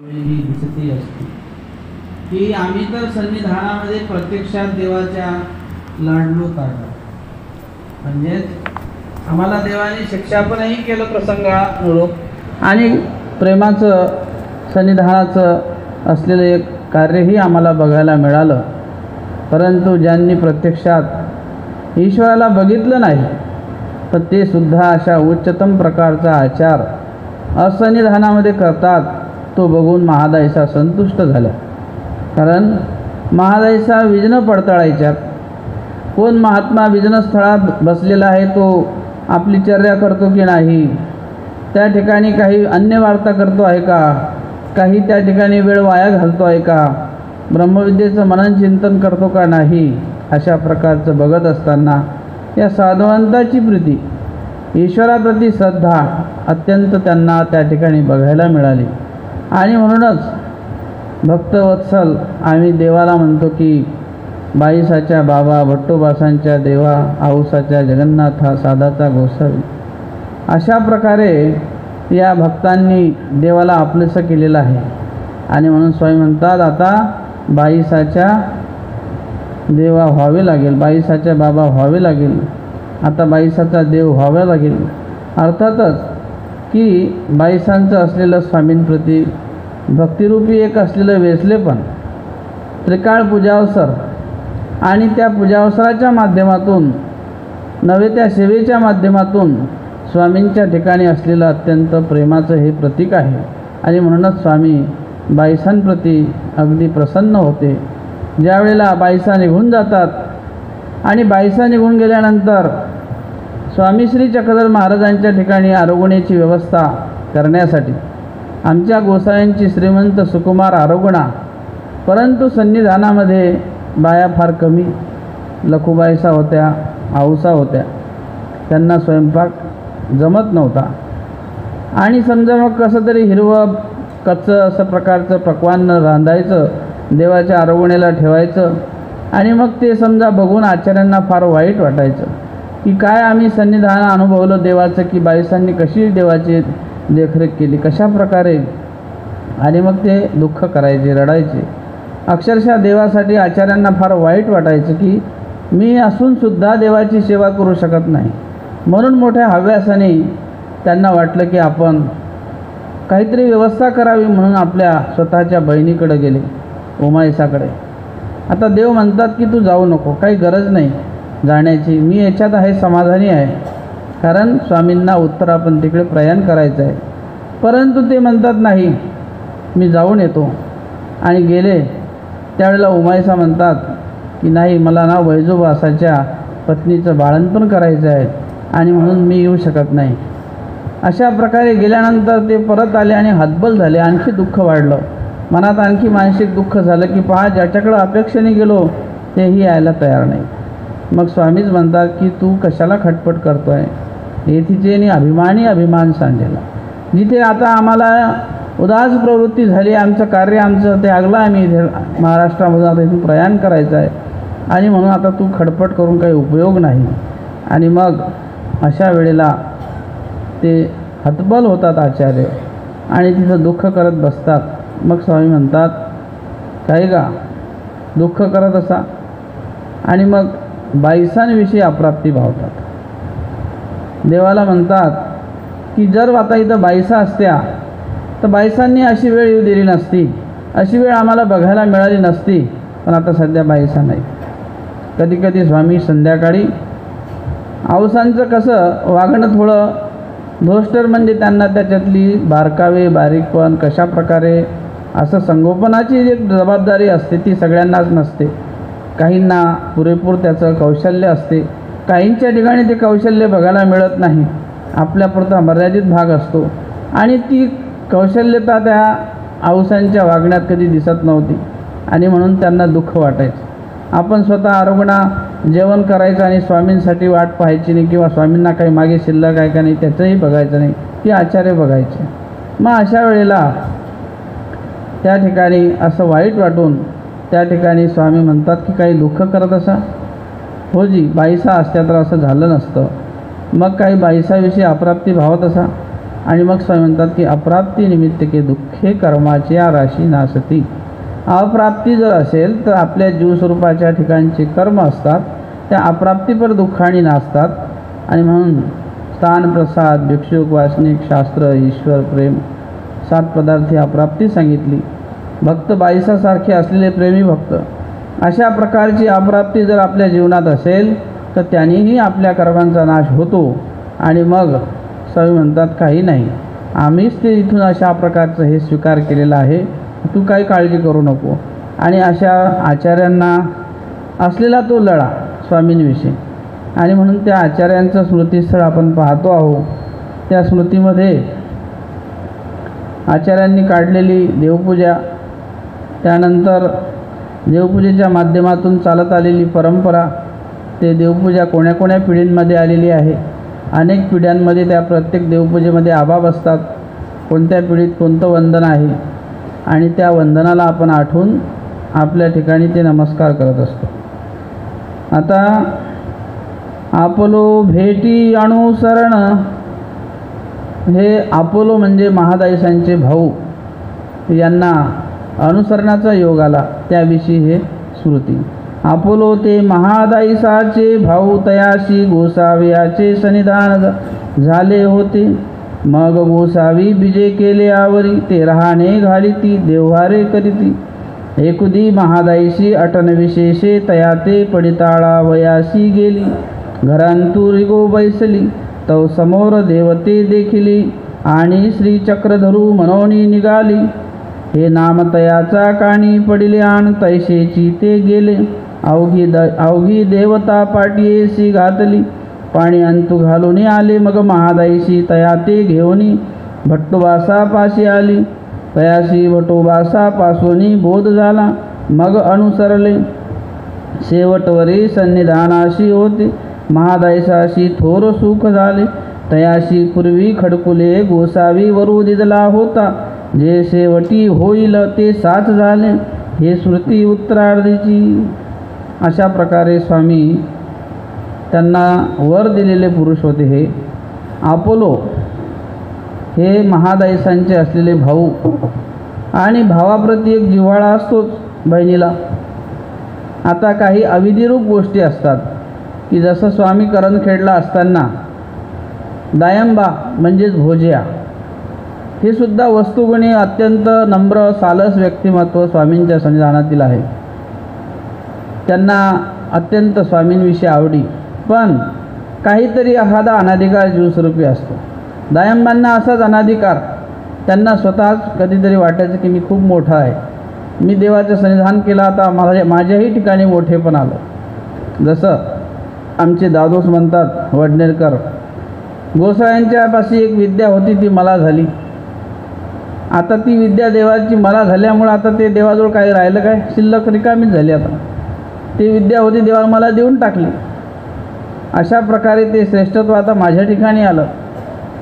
ही दिसती असते की आम्ही तर सन्निधानामध्ये प्रत्यक्षात देवाच्या लाडलो ताडलो, म्हणजेच आम्हाला देवाने शिक्षापनही केलं प्रसंगानुरूप आणि प्रेमाचं सन्निधानाचं असलेलं एक कार्यही आम्हाला बघायला मिळालं. परंतु ज्यांनी प्रत्यक्षात ईश्वराला बघितलं नाही तर ते सुद्धा अशा उच्चतम प्रकारचा आचार असन्निधानामध्ये करतात, तो बघून महादायसा संतुष्ट झाला. कारण महादायसा विजन पडताळायच्यात. कोण महात्मा विजनस्थळात बसलेला आहे तो आपली चर्या करतो की नाही, त्या ठिकाणी काही अन्य वार्ता करतो आहे का, काही त्या ठिकाणी वेळ वाया घालतो आहे का, ब्रह्मविद्येचं मनन चिंतन करतो का नाही, अशा प्रकारचं बघत असताना या साधुवंताची प्रीती, ईश्वराप्रती श्रद्धा अत्यंत त्यांना त्या ठिकाणी बघायला मिळाली. आणि म्हणूनच भक्तवत्सल आम्ही देवाला म्हणतो की बाईसाच्या बाबा, भट्टोबासांच्या देवा, आऊसाच्या जगन्नाथा, साधाचा गोसावी, अशा प्रकारे या भक्तांनी देवाला आपलंसं केलेलं आहे. आणि म्हणून स्वामी म्हणतात आता बाईसाच्या देवा व्हावे लागेल, बाईसाच्या बाबा व्हावे लागेल, आता बाईसाचा देव व्हावा लागेल. अर्थातच की बाईसांचं असलेलं स्वामींप्रती भक्तिरूपी एक असलेलं वेसलेपण, त्रिकाळ पूजावसर आणि त्या पूजावसराच्या माध्यमातून नव्हे त्या सेवेच्या माध्यमातून स्वामींच्या ठिकाणी असलेलं अत्यंत प्रेमाचं हे प्रतीक आहे. आणि म्हणूनच स्वामी बाईसांप्रती अगदी प्रसन्न होते. ज्या वेळेला बाईसा निघून जातात आणि बाईसा निघून गेल्यानंतर स्वामी श्री चक्रधर महाराजांच्या ठिकाणी आरोग्याची व्यवस्था करण्यासाठी आमच्या गोसाव्यांची श्रीमंत सुकुमार आरोगणा, परंतु सन्निधानामध्ये बाया फार कमी, लखुबाईसा होत्या, आऊसा होत्या, त्यांना स्वयंपाक जमत नव्हता. आणि समजा मग कसं तरी हिरवं कच्चं असं प्रकारचं पक्वान्न रांधायचं, देवाच्या आरोगणेला ठेवायचं. आणि मग ते समजा बघून आचार्यांना फार वाईट वाटायचं की काय आम्ही सन्निधान अनुभवलं देवाचं, की बाईसांनी कशी देवाची देखरेख केली, कशा प्रकारे. आणि मग ते दुःख करायचे, रडायचे. अक्षरशः देवासाठी आचार्यांना फार वाईट वाटायचं की मी असूनसुद्धा देवाची सेवा करू शकत नाही. म्हणून मोठ्या हव्यासाने त्यांना वाटलं की आपण काहीतरी व्यवस्था करावी, म्हणून आपल्या स्वतःच्या बहिणीकडे गेले, उमाईसाकडे. आता देव म्हणतात की तू जाऊ नको, काही गरज नाही जाण्याची, मी याच्यात आहे, समाधानी आहे. कारण स्वामींना उत्तरापंथीकडे प्रयाण करायचं आहे. परंतु ते म्हणतात नाही, मी जाऊन येतो. आणि गेले. त्यावेळेला उमाईसा म्हणतात की नाही, मला ना वैजोबासाच्या पत्नीचं बाळंतपण करायचं आहे आणि म्हणून मी येऊ शकत नाही. अशा प्रकारे गेल्यानंतर ते परत आले आणि हतबल झाले. आणखी दुःख वाढलं, मनात आणखी मानसिक दुःख झालं की पहा, ज्याच्याकडं अपेक्षेने गेलो तेही यायला तयार नाही. मग स्वामीच म्हणतात की तू कशाला खटपट करतो आहे, येथीचे अभिमानी अभिमान सांडेला. जिथे आता आम्हाला उदास प्रवृत्ती झाली, आमचं कार्य आमचं ते आगलं, आम्ही इथे महाराष्ट्रामध्ये आता इथून प्रयाण करायचं आहे आणि म्हणून आता तू खडपट करून काही उपयोग नाही. आणि मग अशा वेळेला ते हतबल होतात आचार्य आणि तिथं दुःख करत बसतात. मग स्वामी म्हणतात काय का दुःख करत असा. आणि मग बाईसांविषयी अप्राप्ती भावतात. देवाला म्हणतात की जर आता इथं बाईसा असत्या तर बाईसांनी अशी वेळ येऊ दिली नसती, अशी वेळ आम्हाला बघायला मिळाली नसती. पण आता सध्या बाईसा नाही. कधी कधी स्वामी संध्याकाळी आऊसांचं कसं वागणं थोडं धोष्टर, म्हणजे त्यांना त्याच्यातली बारकावे, बारीकपण, कशा प्रकारे असं संगोपनाची एक जबाबदारी असते ती सगळ्यांनाच नसते. काहींना पुरेपूर त्याचं कौशल्य असते, काहींच्या ठिकाणी ते कौशल्य बघायला मिळत नाही, आपल्यापुरता मर्यादित भाग असतो. आणि ती कौशल्यता त्या आऊसांच्या वागण्यात कधी दिसत नव्हती आणि म्हणून त्यांना दुःख वाटायचं. आपण स्वतः आरोगणा जेवण करायचं आणि स्वामींसाठी वाट पाहायची नाही, किंवा स्वामींना काही मागे शिल्लक आहे का नाही त्याचंही बघायचं नाही, ती आचार्य बघायचे. मग अशा वेळेला त्या ठिकाणी असं वाईट वाटून त्या ठिकाणी स्वामी म्हणतात की काही दुःख करत असा. हो जी, बाईसा असत्या तर असं झालं नसतं. मग काही बाईसाविषयी अप्राप्ती भावत असा. आणि मग स्वामी म्हणतात की अप्राप्ती निमित्तके दुःखे कर्माच्या राशी नासती. अप्राप्ती जर असेल तर आपल्या जीवस्वरूपाच्या ठिकाणचे कर्म असतात त्या अप्राप्तीपर दुःखाने नासतात. आणि म्हणून स्थान, प्रसाद, भिक्षुक, वासनिक, शास्त्र, ईश्वर, प्रेम 7 पदार्थ ही अप्राप्ती सांगितली. भक्त बाईसासारखे असलेले प्रेमी भक्त, अशा प्रकारची अप्राप्ती जर आपल्या जीवनात असेल तर त्यानेही आपल्या कर्मांचा नाश होतो. आणि मग स्वामी म्हणतात काही नाही, आम्हीच ते इथून अशा प्रकारचं हे स्वीकार केलेलं आहे, तू काही काळजी करू नको. आणि अशा आचार्यांना असलेला तो लळा स्वामींविषयी. आणि म्हणून त्या आचार्यांचं स्मृतीस्थळ आपण पाहतो आहोत. त्या स्मृतीमध्ये आचार्यांनी काढलेली देवपूजा, त्यानंतर देवपूजेच्या माध्यमातून चालत आलेली परंपरा, ते देवपूजा कोण्या कोण्या पिढींमध्ये आलेली आहे. अनेक पिढ्यांमध्ये त्या प्रत्येक देवपूजेमध्ये आबाब असतात, कोणत्या पिढीत कोणतं वंदन आहे, आणि त्या वंदनाला आपण आठवून आपल्या ठिकाणी ते नमस्कार करत असतो. आता आपोलो भेटी अनुसरण, हे आपोलो म्हणजे महादाईसांचे भाऊ, यांना अनुसरणाचा योग आला त्याविषयी हे स्मृती. आपोलो ते महादाईसाचे भाऊ, तयाशी गोसाव्याचे सन्निधान झाले होते. मग गोसावी बिजे केले आवरी, ते रहाणे घालिती देवहारे करीती. एकुदी महादाईशी अटन विशेषे, तया ते पडिताळा वयासी गेली. घरांतू रिगो बैसली, तव समोर देवते देखिली. आणि श्री चक्रधरू मनोनी निघाली. हे नाम तयाचा काणी पडिले, आण तैसेची ते गेले. अवघी देवता पाटियेसी घातली. पाणी अंतू घालून आले. मग महादाईशी तया ते घेऊनी भट्टोबासा पाशी आली. तयाशी भटोबासा पासोनी बोध झाला. मग अनुसरले शेवटवरी सन्निधानाशी होते. महादाईसाशी थोर सुख झाले. तयाशी पूर्वी खडकुले गोसावी वरू दिदला होता. जे शेवटी होईल ते साच झाले. हे श्रुती उत्तरार्धीची. अशा प्रकारे स्वामी त्यांना वर दिलेले पुरुष होते. हे अपोलो हे महादाईसांचे असलेले भाऊ, आणि भावाप्रती एक जिव्हाळा असतोच बहिणीला. आता काही अविधिरूप गोष्टी असतात की जसं स्वामी करणखेडला असताना दायंबा म्हणजेच भोज्या, हे सुद्धा वस्तुगुणी अत्यंत नम्र सालस व्यक्तिमत्व स्वामींच्या सन्निधानातील आहे. त्यांना अत्यंत स्वामींविषयी आवडी, पण काहीतरी एखादा अनाधिकार जीवस्वरूपी असतो. दायंबांना असाच अनाधिकार, त्यांना स्वतःच कधीतरी वाटायचं की मी खूप मोठा आहे, मी देवाचं सन्निधान केलं, आता माझ्याही ठिकाणी मोठेपण आलं. जसं आमचे दादोस म्हणतात वडनेरकर, गोसाव्यांच्यापाशी एक विद्या होती ती मला झाली. आता ती विद्या देवाची मला झाल्यामुळं आता ते देवाजवळ काही राहिलं काय, शिल्लक रिकामीच झाली. आता ती विद्या होती देवाला मला देऊन टाकली. अशा प्रकारे ते श्रेष्ठत्व आता माझ्या ठिकाणी आलं.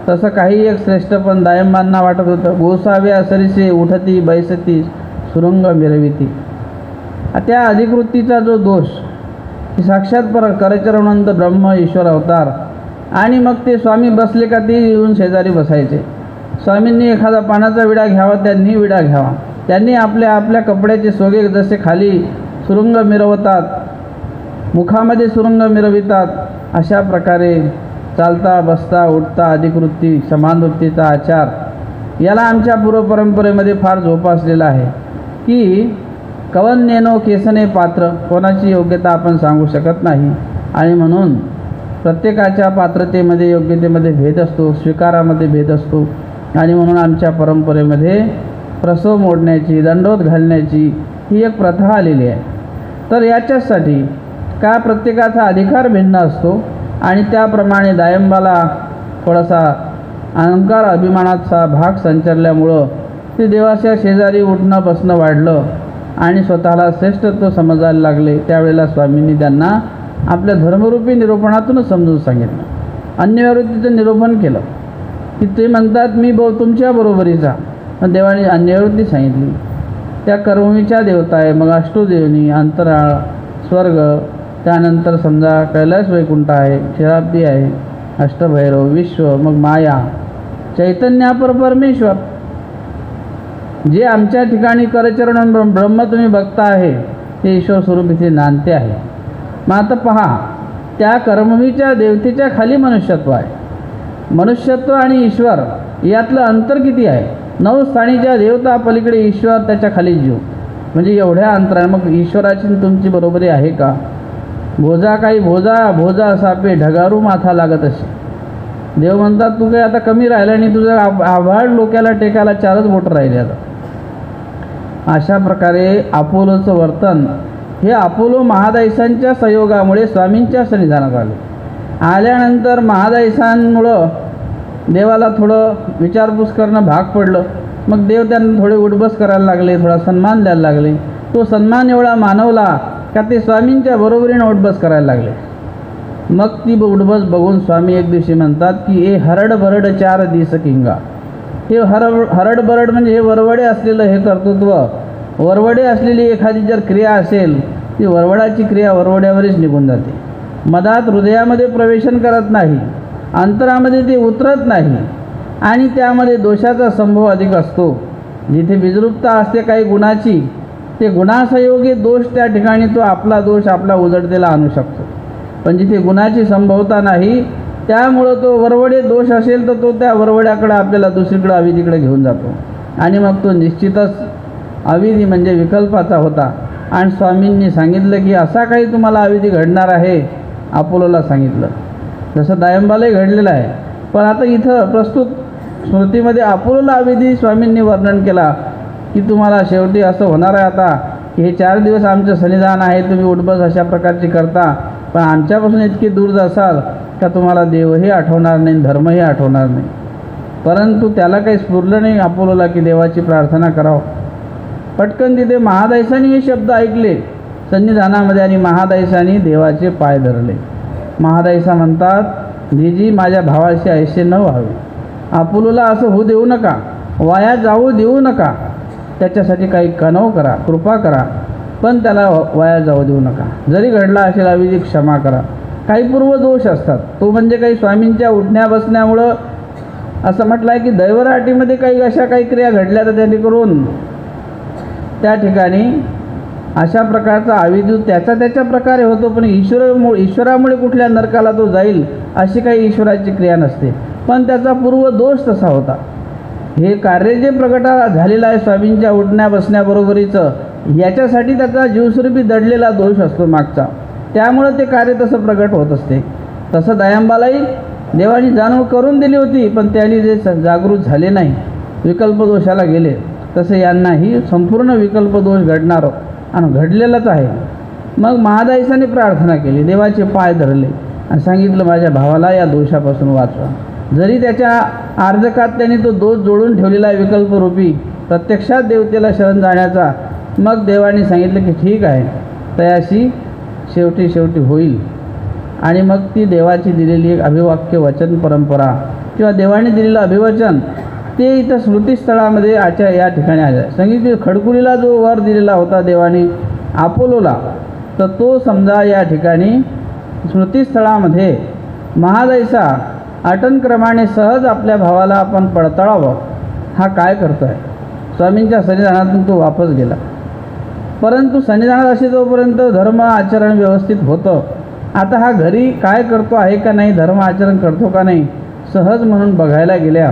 तसं काही एक श्रेष्ठपण दायंबांना वाटत होतं. गोसाव्या सरीसे उठती बैसती सुरंग मिरविती. त्या अधिकृतीचा जो दोष की साक्षात करचरणवंत ब्रह्म ईश्वर अवतार, आणि मग ते स्वामी बसले का ते येऊन शेजारी बसायचे. स्वामींनी एखादा पानाचा विडा घ्यावा, त्यांनी विडा घ्यावा. त्यांनी आपल्या आपल्या कपड्याचे सोगे जसे खाली सुरुंग मिरवतात, मुखामध्ये सुरुंग मिरवितात, अशा प्रकारे चालता बसता उठता अधिकृती समानवृत्तीचा आचार, याला आमच्या पूर्वपरंपरेमध्ये फार जोपासलेला आहे. की कवन नेनो केसने पात्र, कोणाची योग्यता आपण सांगू शकत नाही. आणि म्हणून प्रत्येकाच्या पात्रतेमध्ये योग्यतेमध्ये भेद असतो, स्वीकारामध्ये भेद असतो. आणि म्हणून आमच्या परंपरेमध्ये प्रसव मोडण्याची, दंडोत घालण्याची ही एक प्रथा आलेली आहे. तर याच्यासाठी का प्रत्येकाचा अधिकार भिन्न असतो, आणि त्याप्रमाणे दायंबाला थोडासा अहंकार अभिमानाचा भाग संचारल्यामुळं ते देवाच्या शेजारी उठणं बसणं वाढलं आणि स्वतःला श्रेष्ठत्व समजायला लागले. त्यावेळेला स्वामींनी त्यांना आपल्या धर्मरूपी निरूपणातूनच समजून सांगितलं, अन्यवृत्तीचं निरूपण केलं. की ते म्हणतात मी तुमच्या बरोबरीचा, पण देवाने अन्यवृत्ती सांगितली. त्या कर्मवीच्या देवता आहे, मग अष्टोदेवनी, अंतराळ, स्वर्ग, त्यानंतर समजा कैलास वैकुंठ आहे, क्षीराब्दी आहे, अष्टभैरव, विश्व, मग माया, चैतन्यापर परमेश्वर. जे आमच्या ठिकाणी करचरण ब्रह्म तुम्ही बघता आहे ते ईश्वर स्वरूप इथे नांदते आहे. मग आता पहा, त्या कर्मवीच्या देवतेच्या खाली मनुष्यत्व आहे. मनुष्यत्व आणि ईश्वर यातलं अंतर किती आहे? 9 स्थानीच्या देवता पलीकडे ईश्वर, त्याच्या खाली जीव. म्हणजे एवढ्या अंतराने मग ईश्वराची तुमची बरोबरी आहे का? भोजा काही भोजा सापे ढगारू माथा लागत असे. देव म्हणतात तू काही आता कमी राहिला आणि तुझं आभाळ लोक्याला टेकायला 4च बोटं राहिले आता. अशा प्रकारे अपोलोचं वर्तन हे अपोलो महादायसांच्या संयोगामुळे स्वामींच्या सन्निधानात आले. आल्यानंतर महादायसांमुळं देवाला थोडं विचारपूस करणं भाग पडलं. मग देव त्यांना थोडे उठबस करायला लागले, थोडा सन्मान द्यायला लागले. तो सन्मान एवढा मानवला का ते स्वामींच्या बरोबरीनं उठबस करायला लागले. मग ती उठबस बघून स्वामी एक दिवशी म्हणतात की ए हरड बरड 4 दिस किंगा. हे हरड बरड म्हणजे हे वरवडे असलेलं हे कर्तृत्व, वरवडे असलेली एखादी जर क्रिया असेल ती वरवडाची क्रिया वरवड्यावरच निघून जाते. मधात हृदयामध्ये प्रवेशन करत नाही, अंतरामध्ये ते उतरत नाही आणि त्यामध्ये दोषाचा संभव अधिक असतो. जिथे बिजरूपता असते काही गुणाची, ते गुणासंयोगी दोष त्या ठिकाणी तो आपला दोष आपला उजळतेला आणू शकतो. पण जिथे गुणाची संभवता नाही त्यामुळं तो वरवडे दोष असेल तर तो त्या वरवड्याकडे आपल्याला दुसरीकडे अविधीकडे घेऊन जातो आणि मग तो निश्चितच अविधी म्हणजे विकल्पाचा होता. आणि स्वामींनी सांगितलं की असा काही तुम्हाला अविधी घडणार आहे. अपोलोला सांगितलं, जसं दायंबालाही घडलेलं आहे. पण आता इथं प्रस्तुत स्मृतीमध्ये अपोलोला अविधी स्वामींनी वर्णन केला की तुम्हाला शेवटी असं होणार आहे आता की हे 4 दिवस आमचं सन्निधान आहे, तुम्ही उठबस अशा प्रकारची करता, पण आमच्यापासून इतके दूर जासाल का तुम्हाला देवही आठवणार नाही, धर्मही आठवणार नाही. परंतु त्याला काही स्फुरलं नाही अपोलोला की देवाची प्रार्थना करावं. पटकन तिथे महादायसांनी हे शब्द ऐकले सन्निधानामध्ये आणि महादायसांनी देवाचे पाय धरले. महादायसा म्हणतात, दीजी माझ्या भावाशी ऐसे न व्हावे. अपोलोला असं होऊ देऊ नका, वाया जाऊ देऊ नका. त्याच्यासाठी काही कनव करा, कृपा करा, पण त्याला वाया जाऊ देऊ नका. जरी घडला असेल अविधी क्षमा करा. काही पूर्वदोष असतात, तो म्हणजे काही स्वामींच्या उठण्या बसण्यामुळं असं म्हटलं आहे की दैवराटीमध्ये काही अशा काही क्रिया घडल्या तर त्यांनी करून त्या ठिकाणी अशा प्रकारचा अविधी त्याच्या प्रकारे होतो. पण ईश्वरामुळे कुठल्या नरकाला तो जाईल अशी काही ईश्वराची क्रिया नसते, पण त्याचा पूर्वदोष तसा होता. हे कार्य जे प्रगट झालेलं आहे स्वामींच्या उठण्या बसण्याबरोबरीचं, याच्यासाठी त्याचा जीवस्वरूपी दडलेला दोष असतो मागचा, त्यामुळं ते कार्य तसं प्रगट होत असते. तसं दयांबालाही देवानी जाणीव करून दिली होती, पण त्यांनी जे जागृत झाले नाही, विकल्पदोषाला गेले, तसं यांनाही संपूर्ण विकल्पदोष घडणार आणि घडलेलाच आहे. मग महादायसाने प्रार्थना केली, देवाचे पाय धरले आणि सांगितलं माझ्या भावाला या दोषापासून वाचवा. जरी त्याच्या आर्जकात त्यांनी तो दोष जोडून ठेवलेला आहे विकल्परूपी, प्रत्यक्षात देवतेला शरण जाण्याचा. मग देवाने सांगितलं की ठीक आहे, तयाशी शेवटी होईल. आणि मग ती देवाची दिलेली एक अभिवाक्य वचन परंपरा किंवा देवाने दिलेलं अभिवचन ते इथं स्मृतीस्थळामध्ये या ठिकाणी आलं. सांगितलं खडकुलीला जो वर दिलेला होता देवाने अपोलोला, तर तो समजा या ठिकाणी स्मृतीस्थळामध्ये महादायसा आटनक्रमाने सहज आपल्या भावाला आपण पडताळावं. हा काय करतो आहे? स्वामींच्या सन्निधानातून तो वापस गेला, परंतु सन्निधानात असे जोपर्यंत धर्म आचरण व्यवस्थित होतं. आता हा घरी काय करतो आहे का नाही, धर्म आचरण करतो का नाही, सहज म्हणून बघायला गेल्या.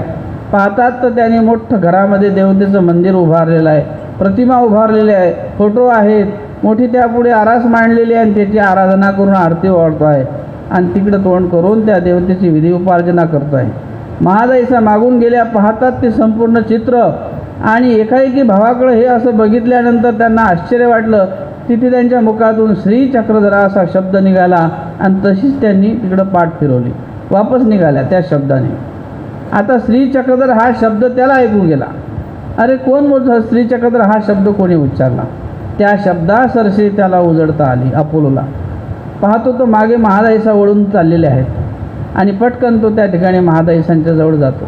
पाहतात तर त्याने मोठं घरामध्ये देवतेचं मंदिर उभारलेलं आहे, प्रतिमा उभारलेली आहे, फोटो आहेत, मोठी त्यापुढे आरास मांडलेली आहे आणि त्याची आराधना करून आरती ओवाळतो आहे आणि तिकडं तोंड करून त्या देवतेची विधी उपार्जना करतो आहे. महादायसा मागून गेल्या, पाहतात ते संपूर्ण चित्र आणि एकाएकी भावाकडे हे असं बघितल्यानंतर त्यांना आश्चर्य वाटलं. तिथे त्यांच्या मुखातून श्रीचक्रधरा असा शब्द निघाला आणि तशीच त्यांनी तिकडं पाठ फिरवली, वापस निघाल्या त्या शब्दाने. आता श्रीचक्रधर हा शब्द त्याला ऐकू गेला. अरे कोण बोलतो श्रीचक्रधर हा शब्द कोणी उच्चारला? त्या शब्दासरशी त्याला उजळता आली अपोलोला. पाहतो तो मागे महादायसा वळून चाललेले आहेत आणि पटकन तो त्या ठिकाणी महादायसांच्या जवळ जातो,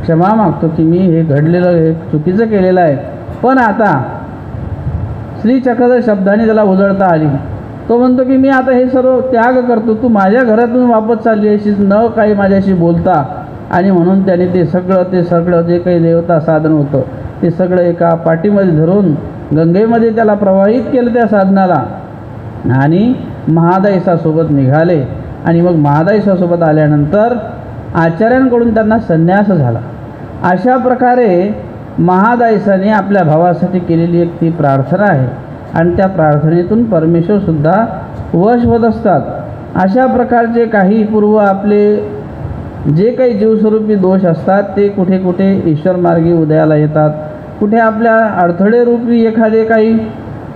क्षमा मागतो की मी हे घडलेलं हे चुकीचं केलेलं आहे. पण आता श्रीचक्रधर शब्दाने त्याला उजळता आली. तो म्हणतो की मी आता हे सर्व त्याग करतो, तू माझ्या घरातून वापस चालली अशीच न काही माझ्याशी बोलता आणि म्हणून त्याने ते सगळं जे काही देवता साधन होतं ते सगळं एका पाटीमध्ये धरून गंगेमध्ये त्याला प्रवाहित केलं त्या साधनाला आणि महादायसासोबत निघाले. आणि मग महादायसासोबत आल्यानंतर आचार्यांकडून त्यांना संन्यास झाला. अशा प्रकारे महादायसाने आपल्या भावासाठी केलेली एक ती प्रार्थना आहे आणि त्या प्रार्थनेतून परमेश्वरसुद्धा वश होत असतात. अशा प्रकारचे काही पूर्व आपले जे काही जीवस्वरूपी दोष असतात ते कुठे कुठे ईश्वरमार्गी उदयाला येतात, कुठे आपल्या अडथळेरूपी एखादे काही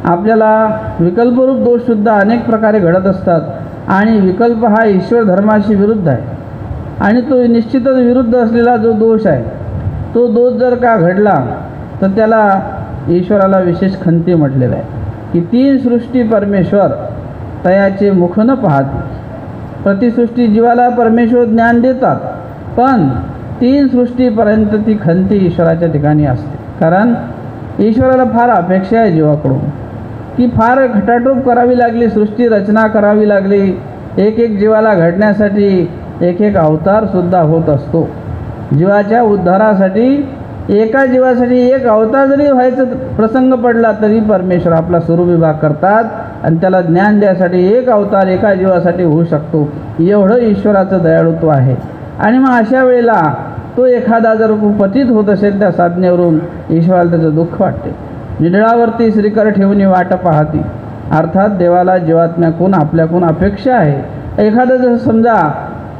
आपल्याला विकल्परूप दोषसुद्धा अनेक प्रकारे घडत असतात. आणि विकल्प हा ईश्वर धर्माशी विरुद्ध आहे आणि तो निश्चितच विरुद्ध असलेला जो दोष आहे तो दोष जर का घडला तर त्याला ईश्वराला विशेष खंती म्हटलेलं आहे की तीन सृष्टी परमेश्वर तयाचे मुख न पाहते. प्रतिसृष्टी जीवाला परमेश्वर ज्ञान देतात पण तीन सृष्टीपर्यंत ती खंती ईश्वराच्या ठिकाणी असते. कारण ईश्वराला फार अपेक्षा आहे जीवाकडून की फार खटाटोप करावी लागली, सृष्टी रचना करावी लागली, एक एक जीवाला घडण्यासाठी एक एक अवतारसुद्धा होत असतो. जीवाच्या उद्धारासाठी एका जीवासाठी एक अवतार जरी व्हायचा प्रसंग पडला तरी परमेश्वर आपला स्वरूपविभाग करतात आणि त्याला ज्ञान द्यासाठी एक अवतार एका जीवासाठी होऊ शकतो. एवढं ईश्वराचं दयाळुत्व आहे. आणि मग अशा वेळेला तो एखादा जर पतित होत असेल त्या साधनेवरून ईश्वराला त्याचं दुःख वाटते. निडळावरती श्रीकर ठेवून वाट पाहती, अर्थात देवाला जीवात्म्याकून आपल्याकून अपेक्षा आहे. एखादं जसं समजा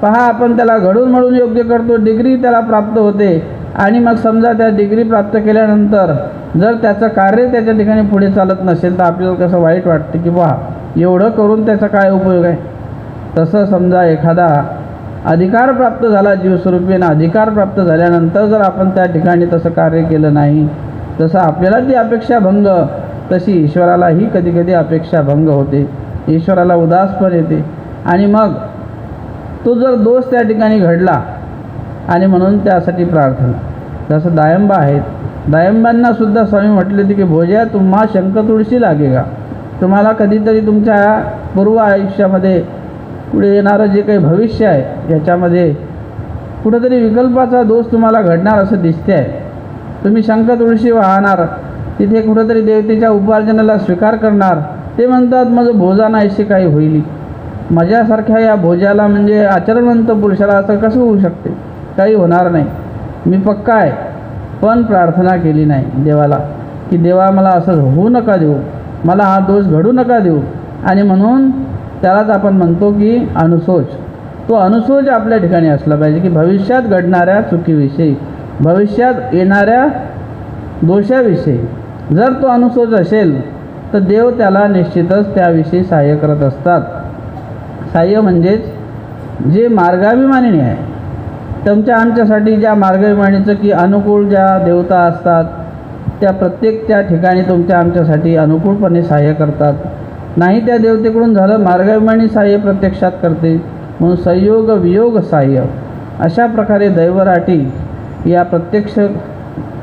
पहा आपण त्याला घडून मळून योग्य करतो, डिग्री त्याला प्राप्त होते आणि मग समजा त्या डिग्री प्राप्त केल्यानंतर जर त्याचं कार्य त्याच्या ठिकाणी पुढे चालत नसेल तर आपल्याला कसं वाईट वाटते की पहा एवढं करून त्याचा काय उपयोग आहे. तसं समजा एखादा अधिकार प्राप्त झाला जीवस्वरूपीनं, अधिकार प्राप्त झाल्यानंतर जर आपण त्या ठिकाणी तसं कार्य केलं नाही तसं आपल्याला ती अपेक्षा भंग तशी ईश्वरालाही कधी कधी अपेक्षा भंग होते, ईश्वराला उदासपण येते. आणि मग तो जर दोष त्या ठिकाणी घडला आणि म्हणून त्यासाठी प्रार्थना. जसं दायंबा आहेत, दायंबांनासुद्धा स्वामी म्हटले होते की भोज्या तुम्हा शंख तुळशी लागेगा. तुम्हाला कधीतरी तुमच्या पूर्व आयुष्यामध्ये पुढे येणारं जे काही भविष्य आहे याच्यामध्ये कुठंतरी विकल्पाचा दोष तुम्हाला घडणार असं दिसते आहे. तुम्ही शंख तुळशी वाहणार, तिथे कुठंतरी देवतेच्या उपार्जनाला स्वीकार करणार. ते म्हणतात माझं भोजा नाहीशी काही होईल. माझ्यासारख्या या भोजाला म्हणजे आचरणवंत पुरुषाला असं कसं होऊ शकते, काही होणार नाही, मी पक्का आहे. पण प्रार्थना केली नाही देवाला की देवा मला असं होऊ नका देऊ, मला हा दोष घडू नका देऊ. आणि म्हणून त्यालाच आपण म्हणतो की अनुशोच. तो अनुशोच आपल्या ठिकाणी असला पाहिजे की भविष्यात घडणाऱ्या चुकीविषयी, भविष्यात येणाऱ्या दोषाविषयी जर तो अनुशोच असेल तर देव त्याला निश्चितच त्याविषयी सहाय्य करत असतात. सहाय्य म्हणजेच जे मार्गाभिमानी आहे तुमच्या आमच्यासाठी ज्या मार्गाभिमानीचं की अनुकूल ज्या देवता असतात त्या प्रत्येक त्या ठिकाणी तुमच्या आमच्यासाठी अनुकूलपणे सहाय्य करतात. नाही त्या देवतेकडून झालं मार्गाभिमानी सहाय्य प्रत्यक्षात करते म्हणून संयोग वियोग सहाय्य अशा प्रकारे दैवराटी या प्रत्यक्ष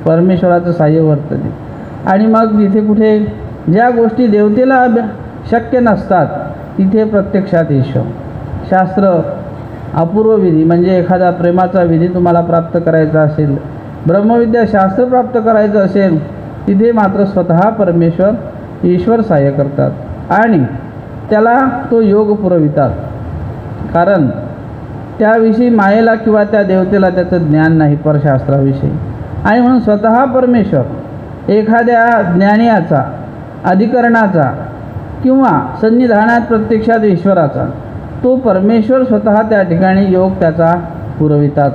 परमेश्वराचं सहाय्य वर्तते. आणि मग जिथे कुठे ज्या गोष्टी देवतेला शक्य नसतात तिथे प्रत्यक्षात ईश्वर. शास्त्र अपूर्व विधी म्हणजे एखादा प्रेमाचा विधी तुम्हाला प्राप्त करायचा असेल, ब्रह्मविद्या शास्त्र प्राप्त करायचं असेल तिथे मात्र स्वतः परमेश्वर ईश्वर सहाय्य करतात आणि त्याला तो योग पुरवितात. कारण त्याविषयी मायेला किंवा त्या देवतेला त्याचं ज्ञान नाही परशास्त्राविषयी. आणि म्हणून स्वतः परमेश्वर एखाद्या ज्ञानियाचा, अधिकरणाचा किंवा सन्निधानात प्रत्यक्षात ईश्वराचा तो परमेश्वर स्वतः त्या ठिकाणी योग त्याचा पुरवितात,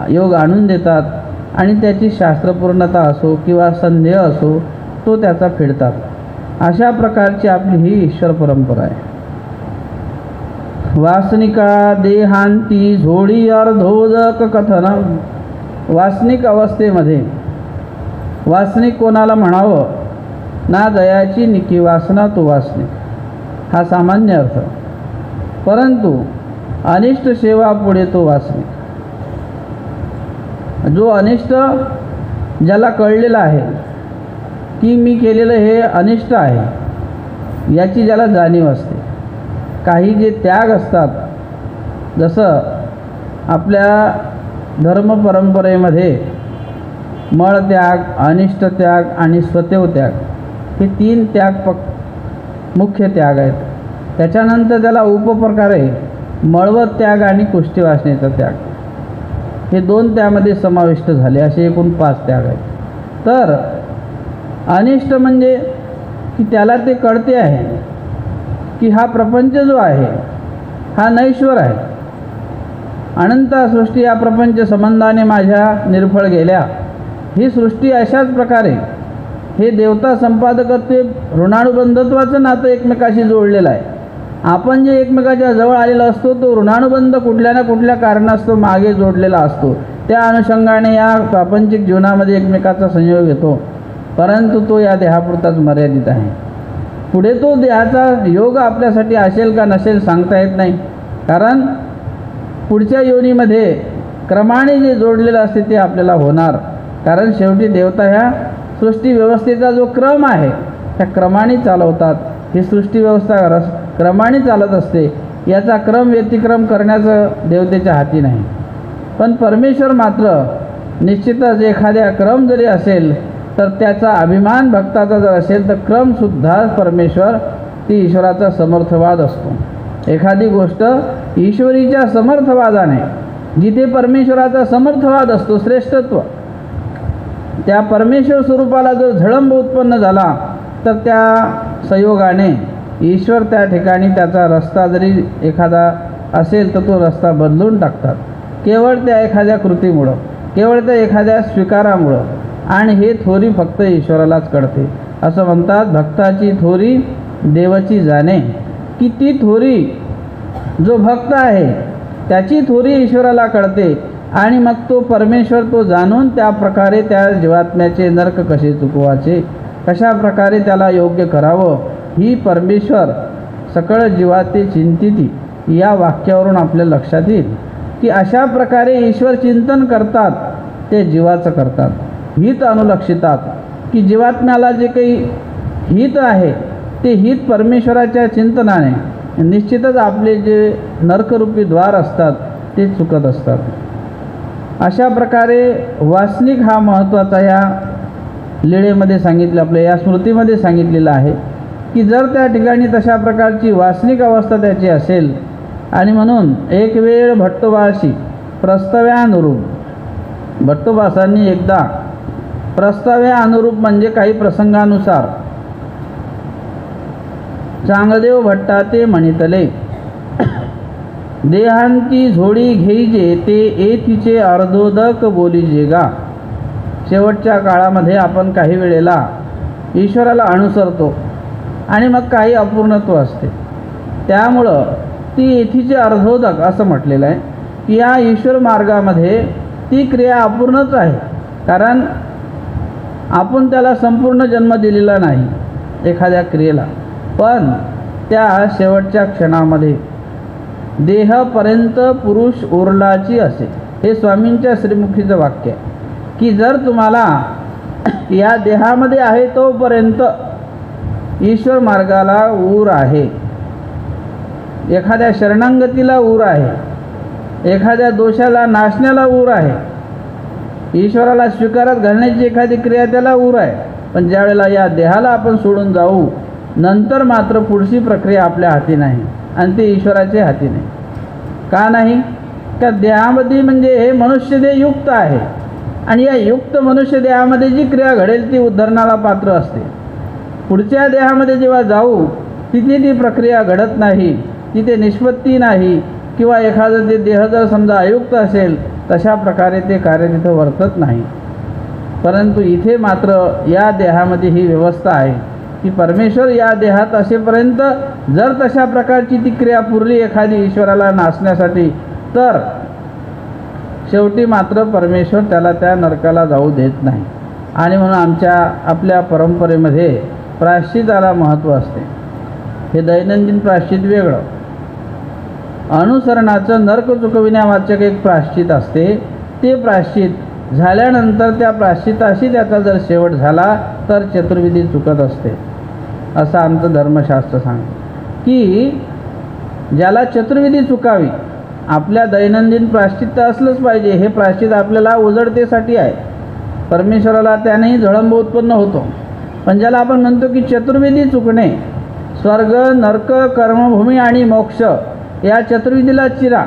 योग आणून देतात आणि त्याची शास्त्रपूर्णता असो किंवा संदेह असो तो त्याचा फेडतात. अशा प्रकारची आपली ही ईश्वर परंपरा आहे. वासनिका देहांती झोडी अर्धोदक कथन. वासनिक अवस्थेमध्ये वासनिक कोणाला म्हणावं ना दयाची निकी वासना तो वासनिक हा सामान्य अर्थ. परंतु अनिष्ट सेवा पुढे तो वासनिक. जो अनिष्ट ज्याला कळलेला आहे की मी केलेलं हे अनिष्ट आहे याची ज्याला जाणीव असते. काही जे त्याग असतात जसं आपल्या धर्म परंपरेमध्ये मळत्याग, अनिष्ट त्याग आणि स्वतेव त्याग हे 3 त्याग मुख्य त्याग आहेत. त्याच्यानंतर त्याला उपप्रकार आहे मळवत त्याग आणि कुष्ठी वासनेचा त्याग. हे 2 त्यामध्ये समाविष्ट झाले, असे एकूण 5 त्याग आहेत. तर अनिष्ट म्हणजे की त्याला ते कळते आहे की हा प्रपंच जो आहे हा नैश्वर आहे. अनंत सृष्टी या प्रपंच संबंधाने माझ्या निर्फळ गेल्या. ही सृष्टी अशाच प्रकारे हे देवता संपादकत्व ऋणानुबंधत्वाचं नातं एकमेकाशी जोडलेलं आहे. आपण जे एकमेकाच्या जवळ आलेला असतो तो ऋणानुबंध कुठल्या ना कुठल्या कारणास्तव मागे जोडलेला असतो. त्या अनुषंगाने या प्रापंचिक जीवनामध्ये एकमेकाचा संयोग येतो, परंतु तो या देहापुरताच मर्यादित आहे. पुढे तो देहाचा योग आपल्यासाठी असेल का नसेल सांगता येत नाही, कारण पुढच्या योनीमध्ये क्रमाने जे जोडलेलं असते ते आपल्याला होणार. कारण शेवटी देवता ह्या सृष्टी व्यवस्थेचा जो क्रम आहे त्या क्रमाने चालवतात. ही सृष्टी व्यवस्था क्रमाने चालत असते, याचा क्रम व्यतिक्रम करण्याचं देवतेच्या हाती नाही. पण परमेश्वर मात्र निश्चितच एखाद्या क्रम जरी असेल तर त्याचा अभिमान भक्ताचा जर असेल तर क्रमसुद्धा परमेश्वर ती ईश्वराचा समर्थवाद असतो. एखादी गोष्ट ईश्वरीच्या समर्थवादाने जिथे परमेश्वराचा समर्थवाद असतो, श्रेष्ठत्व, त्या परमेश्वर स्वरूपाला जर झळंब उत्पन्न झाला तर त्या संयोगाने ईश्वर त्या ठिकाणी त्याचा रस्ता जरी एखादा असेल तर तो रस्ता बदलून टाकतात, केवळ त्या एखाद्या कृतीमुळं, केवळ त्या एखाद्या स्वीकारामुळं. आणि हे थोरी फक्त ईश्वरालाच कळते. असं म्हणतात, भक्ताची थोरी देवाची जाणे, की ती थोरी जो भक्त आहे त्याची थोरी ईश्वराला कळते. आणि मग तो परमेश्वर तो जाणून त्या प्रकारे त्या जीवात्म्याचे नरक कसे चुकवायचे, कशा प्रकारे त्याला योग्य करावं, ही परमेश्वर सकळ जीवाते चिंतिती या वाक्यावरून आपल्या लक्षात येईल की अशा प्रकारे ईश्वर चिंतन करतात ते जीवाचं करतात. हित अनुलक्षितात की जीवात्म्याला जे काही हित आहे ते हित परमेश्वराच्या चिंतनाने निश्चितच आपले जे नरकरूपी द्वार असतात ते चुकत असतात. अशा प्रकारे वासनिक हा महत्त्वाचा या लीळेमध्ये सांगितलं, आपल्या या स्मृतीमध्ये सांगितलेलं आहे की जर त्या ठिकाणी तशा प्रकारची वासनिक अवस्था त्याची असेल आणि म्हणून एक वेळ भट्टोबाशी प्रस्ताव्यानुरूप, भट्टोबासांनी एकदा प्रस्ताव्यानुरूप म्हणजे काही प्रसंगानुसार चांगदेव भट्टा ते म्हणितले, देहांती झोडी घेईजे ते एतीचे अर्धोदक बोलीजे गा. शेवटच्या काळामध्ये आपण काही वेळेला ईश्वराला अनुसरतो आणि मग काही अपूर्णत्व असते, त्यामुळं ती एथीचे अर्धोदक असं म्हटलेलं आहे की या ईश्वर मार्गामध्ये ती क्रिया अपूर्णच आहे. कारण आपण त्याला संपूर्ण जन्म दिलेला नाही एखाद्या क्रियेला, पण त्या शेवटच्या क्षणामध्ये देहपर्यंत पुरुष उरलाची असे. हे स्वामींच्या श्रीमुखीचं वाक्य आहे की जर तुम्हाला या देहामध्ये आहे तोपर्यंत ईश्वर मार्गाला ऊर आहे, एखाद्या शरणांगतीला ऊर आहे, एखाद्या दोषाला नाशण्याला ऊर आहे, ईश्वराला स्वीकारात घालण्याची एखादी क्रिया त्याला ऊर आहे. पण ज्यावेळेला या देहाला आपण सोडून जाऊ नंतर मात्र पुढची प्रक्रिया आपल्या हाती नाही आणि ते ईश्वराच्या हाती नाही. का नाही? का देहामध्ये म्हणजे हे मनुष्यदेह युक्त आहे आणि या युक्त मनुष्यदेहामध्ये जी क्रिया घडेल ती उद्धरणाला पात्र असते. पुढच्या देहामध्ये जेव्हा जाऊ तिथे ती प्रक्रिया घडत नाही, तिथे निष्पत्ती नाही, किंवा एखादं ते देह जर समजा अयुक्त असेल तशा प्रकारे ते कार्य तिथं वर्तत नाही. परंतु इथे मात्र या देहामध्ये ही व्यवस्था आहे की परमेश्वर या देहात असेपर्यंत जर तशा प्रकारची ती क्रिया पुरली एखादी ईश्वराला नाचण्यासाठी तर शेवटी मात्र परमेश्वर त्याला त्या नरकाला जाऊ देत नाही. आणि म्हणून आपल्या परंपरेमध्ये प्रायश्चिताला महत्त्व असते. हे दैनंदिन प्रायश्चित वेगळं, अनुसरणाचं नरक चुकविण्यावाचक एक प्रायश्चित असते. ते प्रायश्चित झाल्यानंतर त्या प्रायश्चिताशी त्याचा जर शेवट झाला तर चतुर्विधी चुकत असते, असं आमचं धर्मशास्त्र सांगतं की ज्याला चतुर्विधी चुकावी आपल्या दैनंदिन प्रायश्चित्त असलंच पाहिजे. हे प्रायश्चित आपल्याला उजळतेसाठी आहे. परमेश्वराला त्यानेही झळंब उत्पन्न होतो. पण ज्याला आपण म्हणतो की चतुर्विधी चुकणे, स्वर्ग, नरक, कर्मभूमी आणि मोक्ष या चतुर्विधीला चिरा,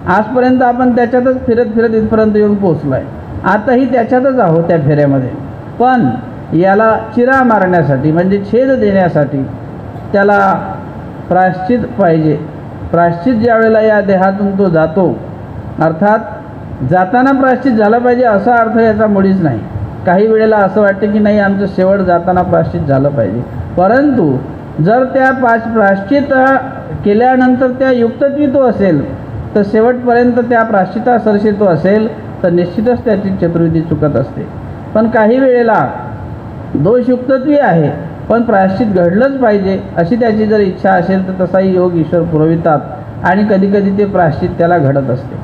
आजपर्यंत आपण त्याच्यातच फिरत फिरत इथपर्यंत येऊन पोचलो आहे. आताही त्याच्यातच आहोत त्या फेऱ्यामध्ये. पण याला चिरा मारण्यासाठी म्हणजे छेद देण्यासाठी त्याला प्रायश्चित पाहिजे. प्रायश्चित ज्या वेळेला या देहातून तो जातो, अर्थात जाताना प्रायश्चित झालं पाहिजे असा अर्थ याचा मुळीच नाही. काही वेळेला असं वाटतं की नाही आमचं शेवट जाताना प्रायश्चित झालं पाहिजे. परंतु जर त्या प्रायश्चित केल्यानंतर त्या युक्तत्वी तो असेल तर शेवटपर्यंत त्या प्रायश्चितासरशी तो असेल तर निश्चितच त्याची चतुर्विधी चुकत असते. पण काही वेळेला दोषयुक्तत्वी आहे पण प्रायश्चित घडलंच पाहिजे अशी त्याची जर इच्छा असेल तर तसाही योग ईश्वर पुरवितात आणि कधीकधी ते प्रायश्चित त्याला घडत असते.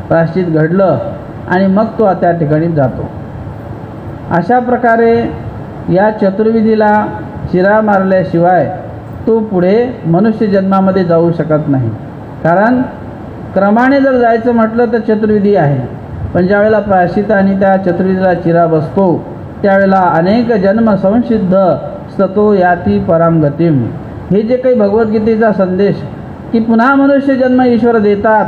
प्रायश्चित घडलं आणि मग तो त्या ठिकाणी जातो. अशा प्रकारे या चतुर्विधीला चिरा मारल्याशिवाय तो पुढे मनुष्य जन्मामध्ये जाऊ शकत नाही. कारण क्रमाने जर जायचं म्हटलं तर चतुर्विधी आहे, पण ज्यावेळेला प्रायश्चित आणि त्या चतुर्विधीला चिरा बसतो त्यावेळेला अनेक जन्म संसिद्ध सतो याती पराम गतिम. हे जे काही भगवद्गीतेचा संदेश की पुन्हा मनुष्य जन्म ईश्वर देतात,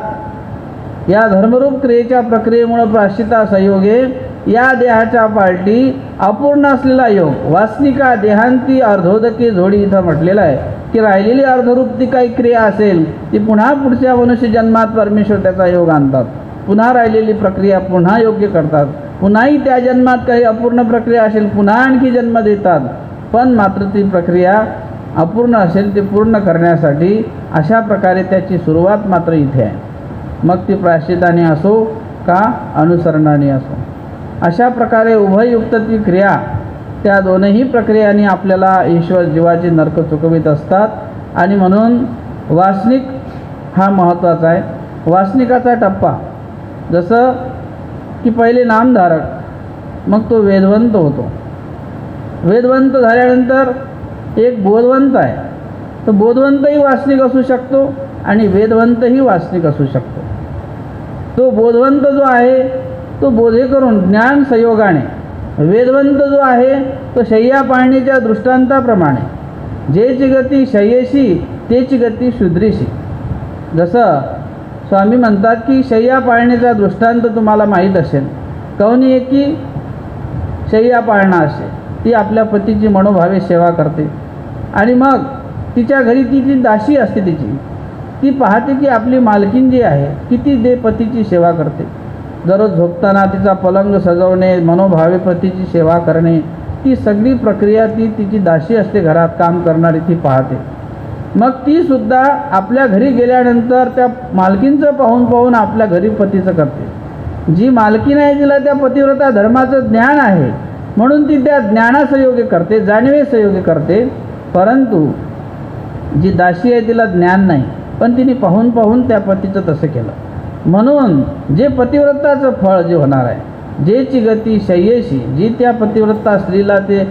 या धर्मरूप क्रियेच्या प्रक्रियेमुळे प्रायश्चिता संयोगे या देहाच्या पालटी अपूर्ण असलेला योग वासनिका देहांती अर्धोदकी जोडी इथं म्हटलेलं आहे की राहिलेली अर्धरूप ती काही क्रिया असेल ती पुन्हा पुढच्या मनुष्य जन्मात परमेश्वर त्याचा योग आणतात. पुन्हा राहिलेली प्रक्रिया पुन्हा योग्य करतात. पुन्हाही त्या जन्मात काही अपूर्ण प्रक्रिया असेल पुन्हा आणखी जन्म देतात. पण मात्र ती प्रक्रिया अपूर्ण असेल ते पूर्ण करण्यासाठी अशा प्रकारे त्याची सुरुवात मात्र इथे आहे. मग ती प्रायश्चिताने असो का अनुसरणाने असो, अशा प्रकारे उभययुक्तत्वी क्रिया त्या दोनही प्रक्रियांनी आपल्याला ईश्वर जीवाचे नरक चुकवित असतात. आणि म्हणून वासनिक हा महत्त्वाचा आहे. वासनिकाचा टप्पा जसं की पहिले नामधारक मग तो वेदवंत होतो. वेदवंत झाल्यानंतर एक बोधवंत आहे. तर बोधवंतही वासनिक असू शकतो आणि वेदवंतही वासनिक असू शकतो. तो बोधवंत जो आहे तो बोधे करून ज्ञान संयोगाने, वेदवंत जो आहे तो शय्या पाळणीच्या दृष्टांताप्रमाणे जेची गती शय्येशी तेची गती शूद्रीशी. जसं स्वामी म्हणतात की शय्या पाळणीचा दृष्टांत तुम्हाला माहीत असेल. कवनी एक की शय्या पाळणा असे, ती आपल्या पतीची मनोभावे सेवा करते आणि मग तिच्या घरी ती दासी असते ती पाहते की आपली मालकीन जी आहे किती पतीची सेवा करते. दररोज झोपताना तिचा पलंग सजवणे, मनोभावे पतीची सेवा करणे, ती सगळी प्रक्रिया तिची दासी असते घरात काम करणारी, ती पाहते. मग ती सुद्धा आपल्या घरी गेल्यानंतर त्या मालकींचं पाहून पाहून आपल्या घरी पतीचं करते. जी मालकीन आहे तिला त्या पतिव्रता धर्माचं ज्ञान आहे म्हणून ती त्या ज्ञानासंयोगे करते, जाणीवे संयोगे करते. परंतु जी दासी आहे तिला ज्ञान नाही, पण तिने पाहून पाहून त्या पतीचं तसं केलं. म्हणून जे पतिव्रताचं फळ जे होणार आहे, जेची गती शय्येशी, जी त्या पतिव्रता स्त्रीला ते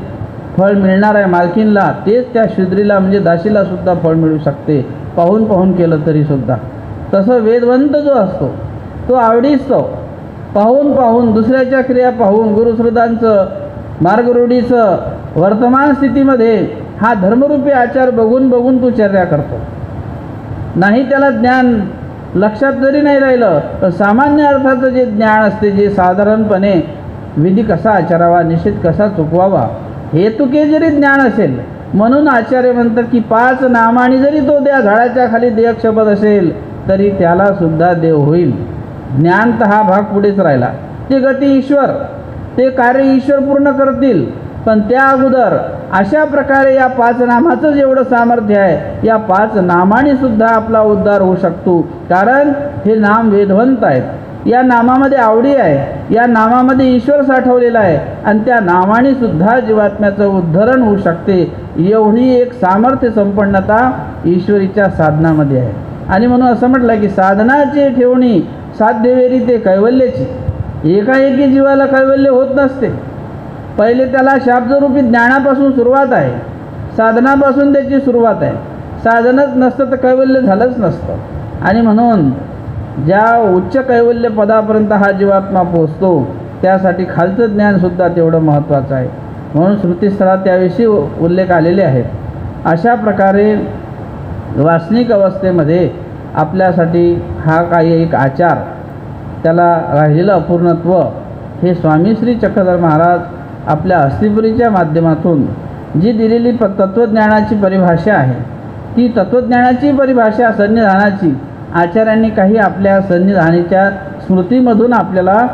फळ मिळणार आहे मालकीनला, तेच त्या शूद्रीला म्हणजे दासीला सुद्धा फळ मिळू शकते पाहून पाहून केलं तरीसुद्धा. तसं वेदवंत जो असतो तो आवडीच तो पाहून पाहून दुसऱ्याच्या क्रिया पाहून गुरुश्रुतांचं मार्गरूढीचं वर्तमान स्थितीमध्ये हा धर्मरूपी आचार बघून बघून तो चर्या करतो. नाही त्याला ज्ञान लक्षात जरी नाही राहिलं तर सामान्य अर्थाचं जे ज्ञान असते, जे साधारणपणे विधी कसा आचरावा, निषेध कसा चुकवावा, हेतुके जरी ज्ञान असेल, म्हणून आचार्य म्हणतात की 5 नामाने जरी तो त्या झाडाच्या खाली देयक्षपद असेल तरी त्याला सुद्धा देव होईल. ज्ञान तर हा भाग पुढेच राहिला. ते गती ईश्वर, ते कार्य ईश्वर पूर्ण करतील. पण त्या अगोदर अशा प्रकारे या 5 नामाचं जेवढं सामर्थ्य आहे, या 5 नामाने सुद्धा आपला उद्धार होऊ शकतो. कारण हे नाम वेदवंत आहेत, या नामामध्ये आवडी आहे, या नामामध्ये ईश्वर साठवलेला आहे आणि त्या नामाने सुद्धा जीवात्म्याचं उद्धरण होऊ शकते. एवढी एक सामर्थ्य संपन्नता ईश्वरीच्या साधनामध्ये आहे. आणि म्हणून असं म्हटलं की साधनाची ठेवणी साध्यवेरी ते कैवल्याची. एकाएकी जीवाला कैवल्य होत नसते. पहिले त्याला शाब्दरूपी ज्ञानापासून सुरुवात आहे, साधनापासून त्याची सुरुवात आहे. साधनच नसतं तर कैवल्य झालंच नसतं. आणि म्हणून ज्या उच्च कैवल्य पदापर्यंत हा जीवात्मा पोचतो त्यासाठी खालचं ज्ञानसुद्धा तेवढं महत्त्वाचं आहे. म्हणून स्मृतीस्थळात त्याविषयी उल्लेख आलेले आहेत. अशा प्रकारे वासनिक अवस्थेमध्ये आपल्यासाठी हा काही एक आचार, त्याला राहिलेलं अपूर्णत्व हे स्वामी श्री चक्रधर महाराज आपल्या अस्तिपुरीच्या माध्यमातून जी दिलेली तत्त्वज्ञानाची परिभाषा आहे, ती तत्त्वज्ञानाची परिभाषा सन्निधानाची आचार्यांनी काही आपल्या सन्निधानाच्या स्मृतीमधून आपल्याला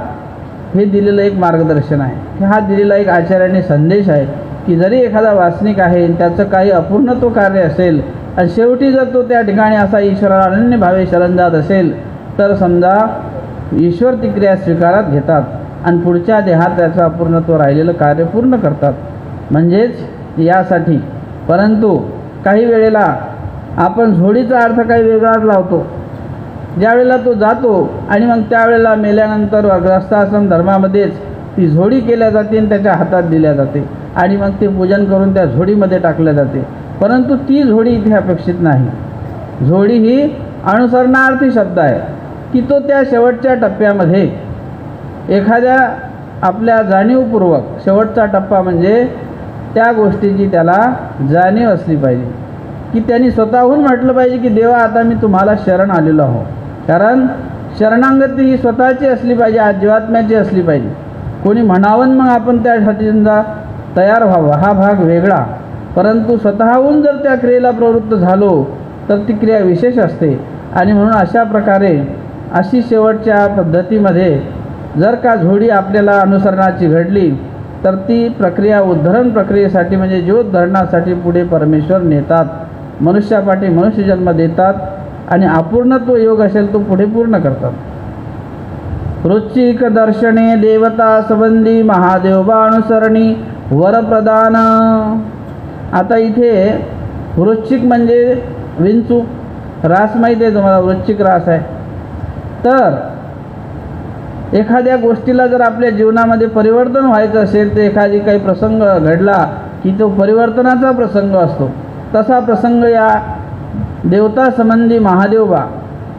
हे दिलेलं एक मार्गदर्शन आहे. हा दिलेला एक आचार्यांनी संदेश आहे की जरी एखादा वासनिक आहे त्याचं काही अपूर्णत्व कार्य असेल आणि शेवटी जर तो त्या ठिकाणी असा ईश्वराला अनन्य भावे शरण जात असेल तर समजा ईश्वर ती क्रिया स्वीकारात घेतात आणि पुढच्या देहात त्याचं अपूर्णत्व राहिलेलं कार्य पूर्ण करतात. म्हणजेच यासाठी, परंतु काही वेळेला आपण झोडीचा अर्थ काही वेगळाच लावतो. ज्यावेळेला तो जातो आणि मग त्यावेळेला मेल्यानंतर गृहस्थाश्रम धर्मामध्येच ती झोडी केल्या जाते आणि त्याच्या हातात दिल्या जाते आणि मग ते पूजन करून त्या झोडीमध्ये टाकल्या जाते. परंतु ती झोडी इथे अपेक्षित नाही. झोडी ही अनुसरणार्थी शब्द आहे की तो त्या शेवटच्या टप्प्यामध्ये एखाद्या आपल्या जाणीवपूर्वक, शेवटचा टप्पा म्हणजे त्या गोष्टीची त्याला जाणीव असली पाहिजे की त्यांनी स्वतःहून म्हटलं पाहिजे की देवा आता मी तुम्हाला शरण आलेलो आहो. कारण शरणागती ही स्वतःची असली पाहिजे, जीवात्म्याची असली पाहिजे. कोणी म्हणावं मग आपण त्यासाठी समजा तयार व्हावं हा भाग वेगळा, परंतु स्वतःहून जर त्या क्रियेला प्रवृत्त झालो तर ती क्रिया विशेष असते. आणि म्हणून अशा प्रकारे अशी शेवटच्या पद्धतीमध्ये जर का झोडी आपल्याला अनुसरणाची घडली तर ती प्रक्रिया उद्धरण प्रक्रियेसाठी म्हणजे जीवोद्धरणासाठी पुढे परमेश्वर नेतात, मनुष्यापाठी मनुष्यजन्म देतात आणि अपूर्णत्व योग असेल तो पुढे पूर्ण करतात. वृश्चिक दर्शने देवता संबंधी महादेवबा अनुसरणी वरप्रदान. आता इथे वृश्चिक म्हणजे विंचू, रास माहिती आहे तुम्हाला, वृश्चिक रास आहे. तर एखाद्या गोष्टीला जर आपल्या जीवनामध्ये परिवर्तन व्हायचं असेल तर एखादी काही प्रसंग घडला की तो परिवर्तनाचा प्रसंग असतो. तसा प्रसंग या देवता संबंधी महादेवबा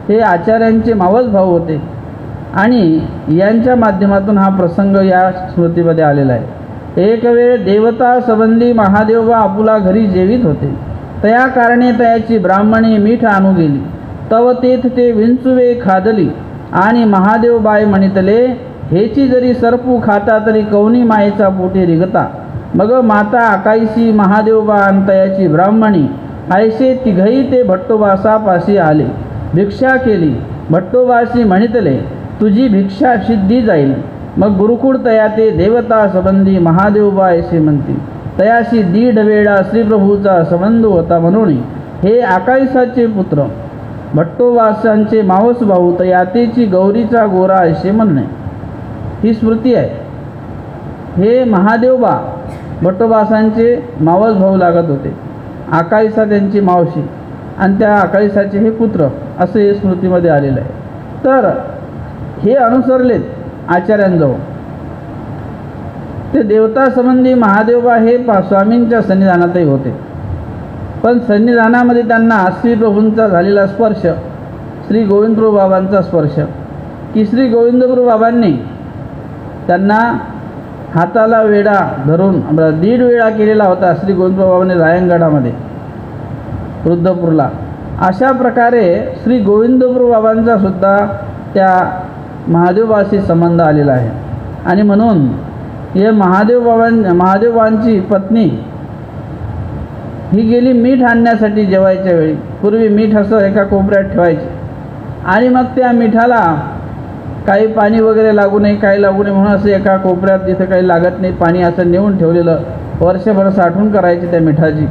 हे आचार्यांचे मावस भाऊ होते आणि यांच्या माध्यमातून हा प्रसंग या स्मृतीमध्ये आलेला आहे. एक वेळ देवता संबंधी महादेवबा आपुला घरी जेवित होते. तया कारणे तयाची ब्राह्मणे मीठ आणू गेली. तव तेथ ते विंचुवे खादली आणि महादेवबाई म्हणितले हेची जरी सरपू खाता तरी कौनी मायेचा पोटी रिगता. मग माता आकाईशी महादेवबा आणि तयाची ब्राह्मणी ऐसे तिघही ते भट्टोबासापाशी आले. भिक्षा केली. भट्टोबाशी म्हणितले तुझी भिक्षा सिद्धी जाईल. मग गुरुकुळ तया ते देवता संबंधी महादेवबा ऐसे म्हणतील. तयाशी दीड वेळा श्रीप्रभूचा संबंध होता म्हणून हे आकाईसाचे पुत्र भट्टोबासांचे मावस भाऊ तयातेची गौरीचा गोरा असे म्हणणे. ही स्मृती आहे. हे महादेवबा भट्टोबासांचे मावस भाऊ लागत होते. आकाईसा त्यांची मावशी आणि त्या आकाईसाचे हे पुत्र असे स्मृतीमध्ये आलेलं आहे. तर हे अनुसरलेत आचार्यांजवळ. ते देवता संबंधी महादेवबा हे स्वामींच्या सन्निधानातही होते. पण सन्निधानामध्ये त्यांना श्रीप्रभूंचा झालेला स्पर्श, श्री गोविंदप्रभू बाबांचा स्पर्श की श्री गोविंदप्रभू बाबांनी त्यांना हाताला वेढा धरून 1.5 वेळा केलेला होता श्री गोविंदप्रभू बाबांनी रायंगडामध्ये रुद्रपूरला. अशा प्रकारे श्री गोविंदप्रभू बाबांचा सुद्धा त्या महादेवबाशी संबंध आलेला आहे. आणि म्हणून हे महादेवबांची पत्नी ही गेली मीठ आणण्यासाठी जेवायच्या वेळी. पूर्वी मीठ असं एका कोपऱ्यात ठेवायचे आणि मग त्या मिठाला काही पाणी वगैरे लागू नये, काही लागू नये म्हणून असं एका कोपऱ्यात जिथं काही लागत नाही पाणी असं नेऊन ठेवलेलं, वर्षभर साठवून करायची त्या मिठाची.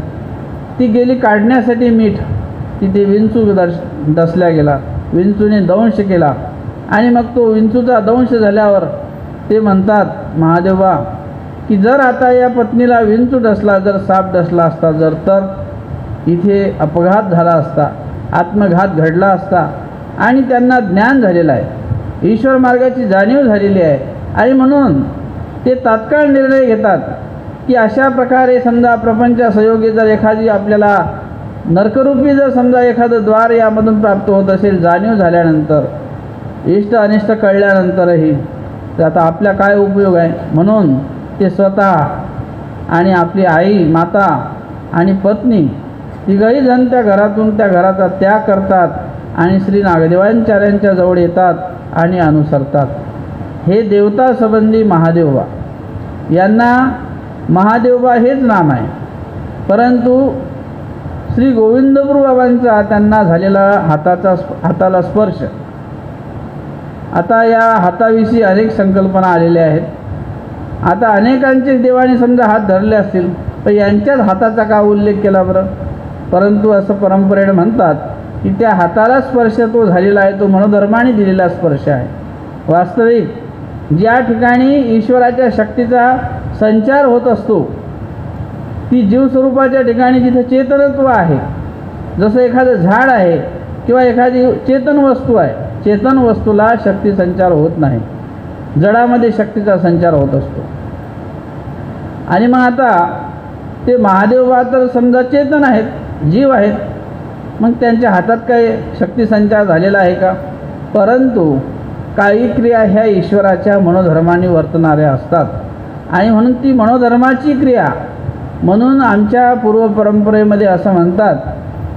ती गेली काढण्यासाठी मीठ. तिथे विंचू दसल्या गेला. विंचूने दंश केला आणि मग तो विंचूचा दंश झाल्यावर ते म्हणतात महादेवबा की जर आता या पत्नीला विंचू डसला, जर साप डसला असता, जर तर इथे अपघात झाला असता, आत्मघात घडला असता. आणि त्यांना ज्ञान झालेलं आहे, ईश्वर मार्गाची जाणीव झालेली आहे. आणि म्हणून ते तात्काळ निर्णय घेतात की अशा प्रकारे समजा प्रपंचासहयोगी जर एखादी आपल्याला नरकरूपी जर समजा एखादं द्वार यामधून प्राप्त होत असेल जाणीव झाल्यानंतर इष्ट अनिष्ट कळल्यानंतरही तर आता आपला काय उपयोग आहे, म्हणून ते स्वतः आणि आपली आई माता आणि पत्नी तिघही जण त्या घरातून त्या घराचा त्याग करतात आणि श्री नागदेवाचार्यांच्या जवळ येतात आणि अनुसरतात. हे देवता संबंधी महादेवबा, यांना महादेवबा हेच नाम आहे, परंतु श्री गोविंदप्रभू बाबांचा त्यांना झालेला हाताला स्पर्श. आता या हाताविषयी अनेक संकल्पना आलेल्या आहेत. आता अनेकांचे देवाने समजा हात धरले असतील, तर यांच्याच हाताचा का उल्लेख केला बरं? परंतु असं परंपरेने म्हणतात की त्या हाताला स्पर्श तो झालेला आहे, तो मनोधर्माने दिलेला स्पर्श आहे. वास्तविक ज्या ठिकाणी ईश्वराच्या शक्तीचा संचार होत असतो, ती जीवस्वरूपाच्या ठिकाणी जिथे चेतनत्व आहे, जसं एखादं झाड आहे किंवा एखादी चेतन वस्तू आहे, चेतन वस्तूला शक्ती संचार होत नाही, जडामध्ये शक्तीचा संचार होत असतो. आणि मग आता ते महादेवबा तर समजा चेतन आहेत, जीव आहेत, मग त्यांच्या हातात काही शक्ती संचार झालेला आहे का? परंतु काही क्रिया ह्या ईश्वराच्या मनोधर्माने वर्तणाऱ्या असतात आणि म्हणून ती मनोधर्माची क्रिया म्हणून आमच्या पूर्व परंपरेमध्ये असं म्हणतात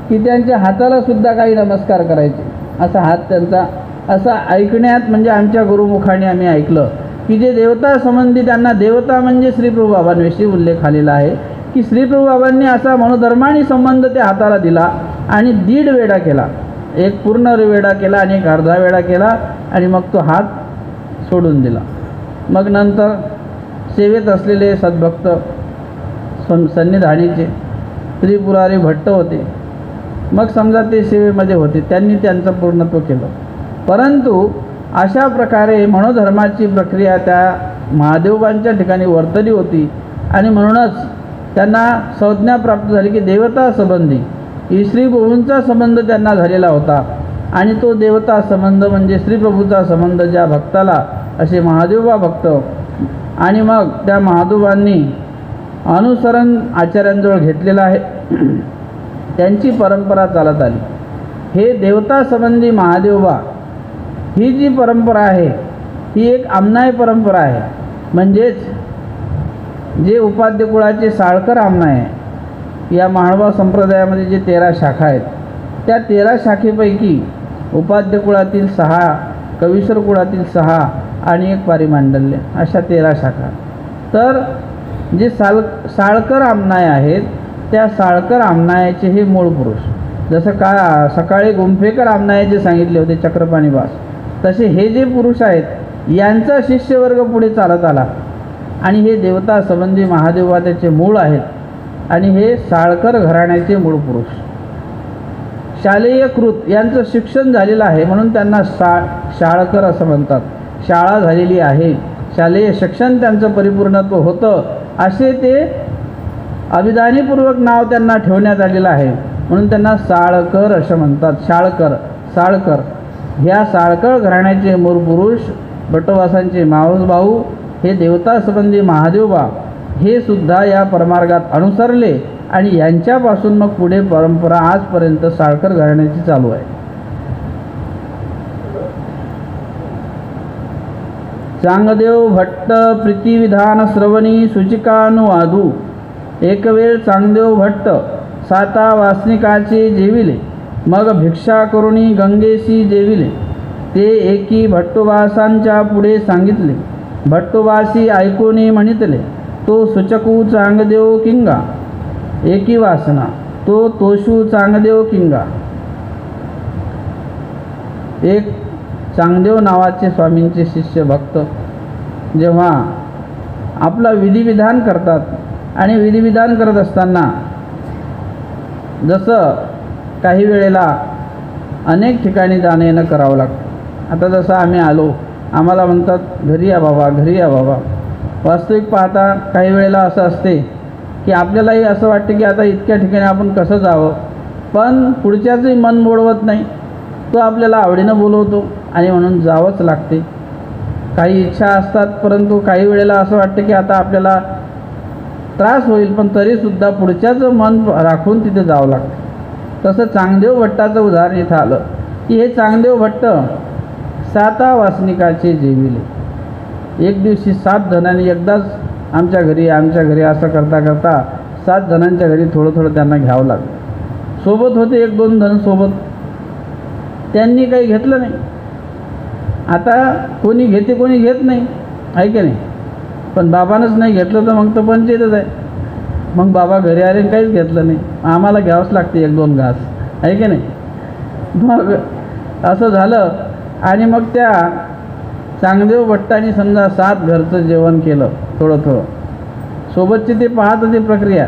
की त्यांच्या हाताला सुद्धा काही नमस्कार करायचे. असा हात त्यांचा असा ऐकण्यात म्हणजे आमच्या गुरुमुखाने आम्ही ऐकलं की जे देवता संबंधी त्यांना देवता म्हणजे श्रीप्रभू बाबांविषयी उल्लेख आलेला आहे की श्रीप्रभू बाबांनी असा मनोधर्माने संबंध त्या हाताला दिला आणि 1.5 वेढा केला, एक पूर्ण वेढा केला आणि एक अर्धा वेढा केला आणि मग तो हात सोडून दिला. मग नंतर सेवेत असलेले सद्भक्त सन्निधानीचे त्रिपुरारी भट्ट होते, मग समजा ते सेवेमध्ये होते, त्यांनी त्यांचं पूर्णत्व केलं. परंतु अशा प्रकारे मनोधर्माची प्रक्रिया त्या महादेवबांच्या ठिकाणी वर्तली होती आणि म्हणूनच त्यांना संज्ञा प्राप्त झाली की देवता संबंधी श्रीप्रभूंचा संबंध त्यांना झालेला होता. आणि तो देवता संबंध म्हणजे श्रीप्रभूचा संबंध ज्या भक्ताला असे महादेवबा भक्त. आणि मग त्या महादेवांनी अनुसरण आचार्यांजवळ घेतलेलं आहे, त्यांची परंपरा चालत आली. हे देवता संबंधी महादेवबा ही जी परंपरा आहे ही एक आमनाय परंपरा आहे. म्हणजेच जे उपाध्य कुळाचे साळकर आमनाय आहे, या महानुभाव संप्रदायामध्ये जे 13 शाखा आहेत, त्या 13 शाखेपैकी उपाध्य कुळातील 6, कवीश्वर कुळातील 6 आणि एक पारिमांडल्य अशा 13 शाखा. तर जे साळकर आमनाय आहेत त्या साळकर आमनायाचे हे मूळ पुरुष, जसं का सकाळी गुंफेकर आमनायाचे सांगितले होते चक्रपाणी बास, तसे हे जे पुरुष आहेत यांचा शिष्यवर्ग पुढे चालत आला आणि हे देवता संबंधी महादेवबा त्याचे मूळ आहेत आणि हे साळकर घराण्याचे मूळ पुरुष. शालेय कृत यांचं शिक्षण झालेलं आहे म्हणून त्यांना शाळकर असं म्हणतात. शाळा झालेली आहे, शालेय शिक्षण त्यांचं परिपूर्णत्व होतं, असे ते अभिधानीपूर्वक नाव त्यांना ठेवण्यात आलेलं आहे म्हणून त्यांना साळकर असं म्हणतात. साळकर ह्या साळकर घराण्याचे मूळ पुरुष बटवासांचे मावसभाऊ हे देवता संबंधी महादेवबा हे सुद्धा या परमार्गात अनुसरले आणि यांच्यापासून मग पुढे परंपरा आजपर्यंत साळकर घराण्याची चालू आहे. चांगदेव भट्ट प्रीतिविधान श्रवणी सूचिकानुवादू. एक वेळ चांगदेव भट्ट 7 वासनिकाचे जेविले, मग भिक्षा करुणी गंगेशी जेविले. ते एकी भट्टोबासांच्या पुढे सांगितले. भट्टोबासी ऐकोनी म्हणितले, तो सूचकू चांगदेव किंगा. एकी वासना तो तोषू चांगदेव किंगा. एक चांगदेव नावाचे स्वामींचे शिष्य भक्त जेव्हा आपला विधिविधान करतात आणि विधिविधान करत असताना जसं काही वेळेला अनेक ठिकाणी जाणं येणं करावं लागतं. आता जसं आम्ही आलो, आम्हाला म्हणतात घरी या बाबा, घरी या बाबा. वास्तविक पाहता काही वेळेला असं असते की आपल्यालाही असं वाटतं की आता इतक्या ठिकाणी आपण कसं जावं, पण पुढच्याचंही मन मोडवत नाही, तो आपल्याला आवडीनं बोलवतो आणि म्हणून जावंच लागते. काही इच्छा असतात परंतु काही वेळेला असं वाटतं की आता आपल्याला त्रास होईल, पण तरीसुद्धा पुढच्याचं मन राखून तिथे जावं लागतं. तसं चांगदेव भट्टाचं उदाहरण इथं आलं की हे चांगदेव भट्ट साता वासनिकाचे जेविले. एक दिवशी 7 जणांनी एकदाच आमच्या घरी असं करता करता 7 जणांच्या घरी थोडं थोडं त्यांना घ्यावं लागलं. सोबत होते 1-2 जण सोबत, त्यांनी काही घेतलं नाही. आता कोणी घेते कोणी घेत नाही, आहे की नाही. पण बाबानंच नाही घेतलं तर मग तर पंचायतच आहे. मग बाबा घरी आले काहीच घेतलं नाही. आम्हाला घ्यावंच लागते 1-2 घास, आहे की नाही. मग असं झालं आणि मग त्या चांगदेव भट्टांनी समजा 7 घरचं जेवण केलं थोडं थोडं. सोबतची ते पाहत होती प्रक्रिया.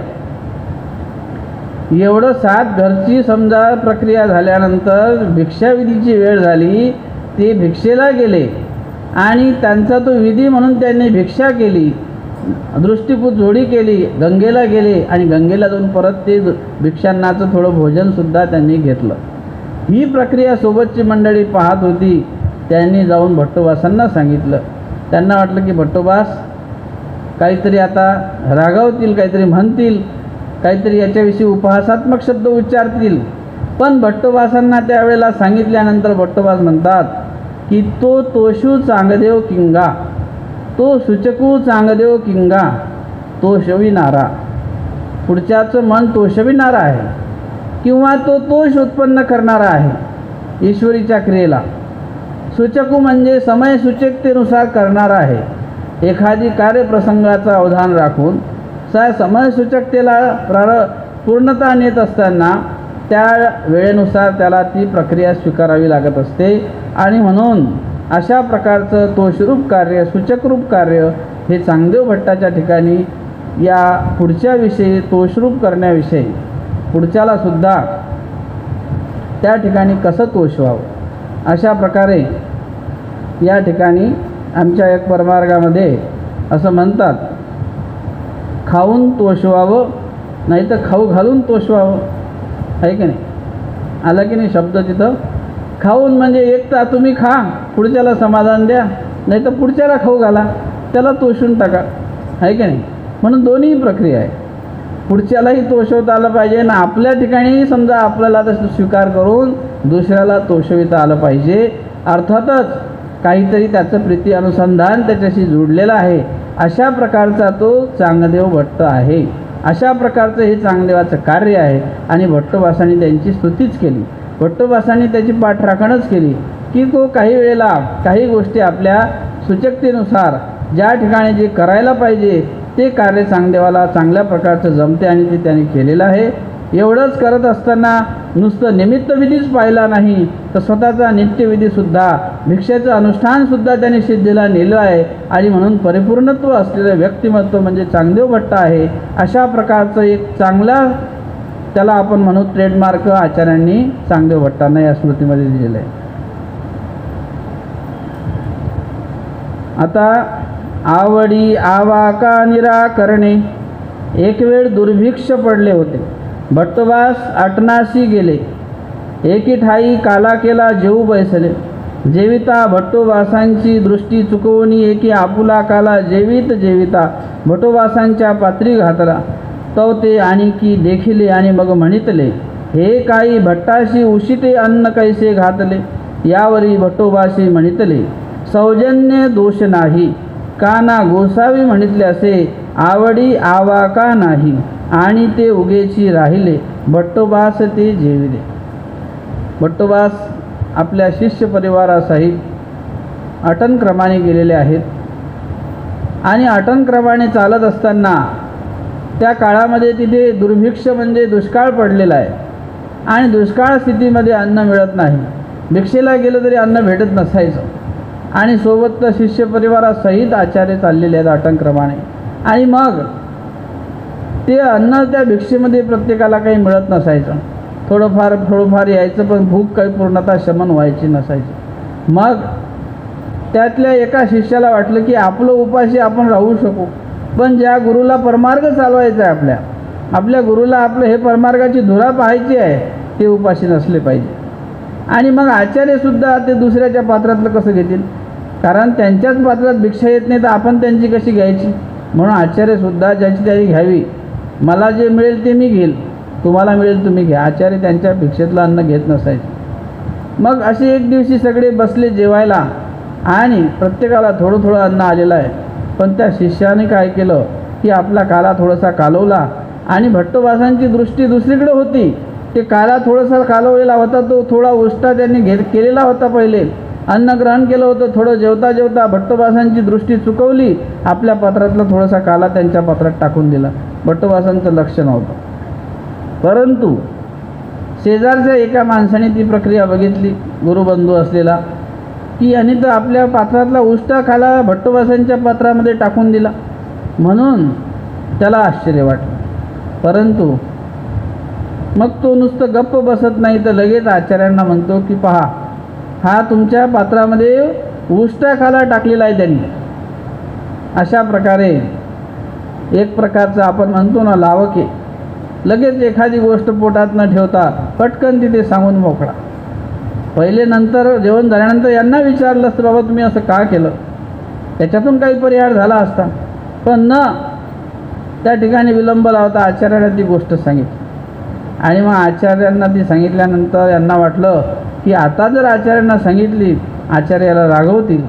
एवढं 7 घरची समजा प्रक्रिया झाल्यानंतर भिक्षाविधीची वेळ झाली. ते भिक्षेला गेले आणि त्यांचा तो विधी म्हणून त्यांनी भिक्षा केली, दृष्टीपूत जोडी केली, गंगेला गेले आणि गंगेला जाऊन परत ते भिक्षांनाचं थोडं भोजनसुद्धा त्यांनी घेतलं. ही प्रक्रिया सोबतची मंडळी पाहत होती. त्यांनी जाऊन भट्टोबासांना सांगितलं. त्यांना वाटलं की भट्टोबास काहीतरी आता रागावतील, काहीतरी म्हणतील, काहीतरी याच्याविषयी उपहासात्मक शब्द उच्चारतील. पण भट्टोबासांना त्यावेळेला सांगितल्यानंतर भट्टोबास म्हणतात की तो तोषू चांगदेव किंगा, तो सूचकू चांगदेव किंगा, तोषविणारा. पुढच्याचं मन तोषविणारा आहे किंवा तो तोष उत्पन्न करणारा आहे ईश्वरीच्या क्रियेला. सूचकू म्हणजे समयसूचकतेनुसार करणारा आहे. एखादी कार्यप्रसंगाचं अवधान राखून समयसूचकतेला पूर्णता नेत असताना त्या वेळेनुसार त्याला ती प्रक्रिया स्वीकारावी लागत असते. आणि म्हणून अशा प्रकारचं तोषरूप कार्य, सूचकरूप कार्य हे चांगदेव भट्टाच्या ठिकाणी या पुढच्या विषयी तोषरूप करण्याविषयी पुढच्याला सुद्धा त्या ठिकाणी कसं तोषवावं अशा प्रकारे या ठिकाणी आमच्या एक परमार्गामध्ये असं म्हणतात, खाऊन तोषवावं नाही तर खाऊ घालून तोषवावं, आहे की नाही. आलं की नाही शब्द तिथं. खाऊन म्हणजे एक तर तुम्ही खा, पुढच्याला समाधान द्या, नाही तर पुढच्याला खाऊ घाला, त्याला तोषून टाका, आहे की नाही. म्हणून दोन्ही प्रक्रिया आहे. पुढच्यालाही तोषवता आलं पाहिजे आणि आपल्या ठिकाणी समजा आपल्याला तसं स्वीकार करून दुसऱ्याला तोषविता आलं पाहिजे. अर्थातच काहीतरी त्याचं प्रीती अनुसंधान त्याच्याशी जोडलेलं आहे. अशा प्रकारचा तो चांगदेव भट्ट आहे. अशा प्रकारचं हे चांगदेवाचं कार्य आहे. आणि भट्टोबासांनी त्यांची स्तुतीच केली. भट्टोबासांनी त्याची पाठराखणच केली की तो काही वेळेला काही गोष्टी आपल्या सूचकतेनुसार ज्या ठिकाणी जे करायला पाहिजे ते कार्य चांगदेवाला चांगल्या प्रकारचं जमते आणि ते त्यांनी केलेलं आहे. एवढंच करत असताना नुसतं निमित्तविधीच पाहिला नाही तर स्वतःचा नित्यविधीसुद्धा, भिक्षेचं अनुष्ठानसुद्धा त्यांनी सिद्धीला नेलं आहे. आणि म्हणून परिपूर्णत्व असलेलं व्यक्तिमत्व म्हणजे चांगदेव भट्ट आहे. अशा प्रकारचं एक चांगला त्याला आपण म्हणू ट्रेडमार्क आचार्यांनी चांगदेव भट्टांना या स्मृतीमध्ये दिलेलं आहे. आता आवडी आवाका निराकरणे. एक वेळ दुर्भिक्ष पडले होते. भट्टोबास आटनासी गेले. एकी ठाई काला केला जेऊ बैसले. जेविता भट्टोबासांची दृष्टी चुकवणी एकी आपुला काला जेवित जेविता भट्टोबासांच्या पात्री घातला. तव ते आणखी देखिले आणि मग म्हणितले, हे काही भट्टाशी उशिते अन्न कैसे घातले. यावरी भट्टोबाशी म्हणितले, सौजन्य दोष नाही. का ना गोसावी म्हणितले असे आवडी आवा का नाही. आणि ते उगेची राहिले भट्टोबास ते जेविले. भट्टोबास आपल्या शिष्य परिवारासहित अटनक्रमाने गेलेले आहेत. आणि अटनक्रमाने चालत असताना त्या काळामध्ये तिथे दुर्भिक्ष म्हणजे दुष्काळ पडलेला आहे. आणि दुष्काळ स्थितीमध्ये अन्न मिळत नाही. भिक्षेला गेलं तरी अन्न भेटत नसायचं. आणि सोबत शिष्य परिवारासहित आचार्य चाललेले आहेत अटनक्रमाने. आणि मग ते अन्न त्या भिक्षेमध्ये प्रत्येकाला काही मिळत नसायचं. थोडंफार यायचं पण भूक काही पूर्णतः शमन व्हायची नसायची. मग त्यातल्या एका शिष्याला वाटलं की आपलं उपाशी आपण राहू शकू, पण ज्या गुरुला परमार्ग चालवायचा आहे आपल्या गुरुला आपलं हे परमार्गाची धुरा पाहायची आहे ते उपाशी नसले पाहिजे. आणि मग आचार्यसुद्धा ते दुसऱ्याच्या पात्रातलं कसं घेतील, कारण त्यांच्याच पात्रात भिक्षा येत नाही तर आपण त्यांची कशी घ्यायची. म्हणून आचार्यसुद्धा ज्याची त्याची घ्यावी. मला जे मिळेल ते मी घेईल, तुम्हाला मिळेल तुम्ही घ्या. आचार्य त्यांच्या भिक्षेतलं अन्न घेत नसायचे. मग असे एक दिवशी सगळे बसले जेवायला आणि प्रत्येकाला थोडं थोडं अन्न आलेलं आहे. पण त्या शिष्याने काय केलं की आपला काला थोडासा कालवला आणि भट्टोबासांची दृष्टी दुसरीकडे होती. ते काला थोडासा कालवलेला होता, तो थोडा उष्टा त्यांनी केलेला होता. पहिले अन्न ग्रहण केलं होतं, थोडं जेवता जेवता भट्टोबासांची दृष्टी चुकवली, आपल्या पात्रातला थोडासा काला त्यांच्या पात्रात टाकून दिला. भट्टोबासांचं लक्ष नव्हतं. परंतु शेजारच्या एका माणसाने ती प्रक्रिया बघितली, गुरुबंधू असलेला, की याने तर आपल्या पात्रातला उष्टा खाला भट्टोबासांच्या पात्रामध्ये टाकून दिला. म्हणून त्याला आश्चर्य वाटलं. परंतु मग तो नुसतं गप्प बसत नाही, तर लगेच आचार्यांना म्हणतो की पहा, हा तुमच्या पात्रामध्ये उष्टा खाला टाकलेला आहे त्यांनी. अशा प्रकारे एक प्रकारचं आपण म्हणतो ना लावके, लगेच एखादी गोष्ट पोटात न ठेवता पटकन तिथे सांगून मोकळा. पहिले नंतर जेवण झाल्यानंतर यांना विचारलं असतं, बाबा तुम्ही असं का केलं, त्याच्यातून काही परिहार झाला असता. पण न, त्या ठिकाणी विलंब लावता आचार्यांना ती गोष्ट सांगितली. आणि मग आचार्यांना ती सांगितल्यानंतर यांना वाटलं की आता जर आचार्यांना सांगितली, आचार्याला रागवतील,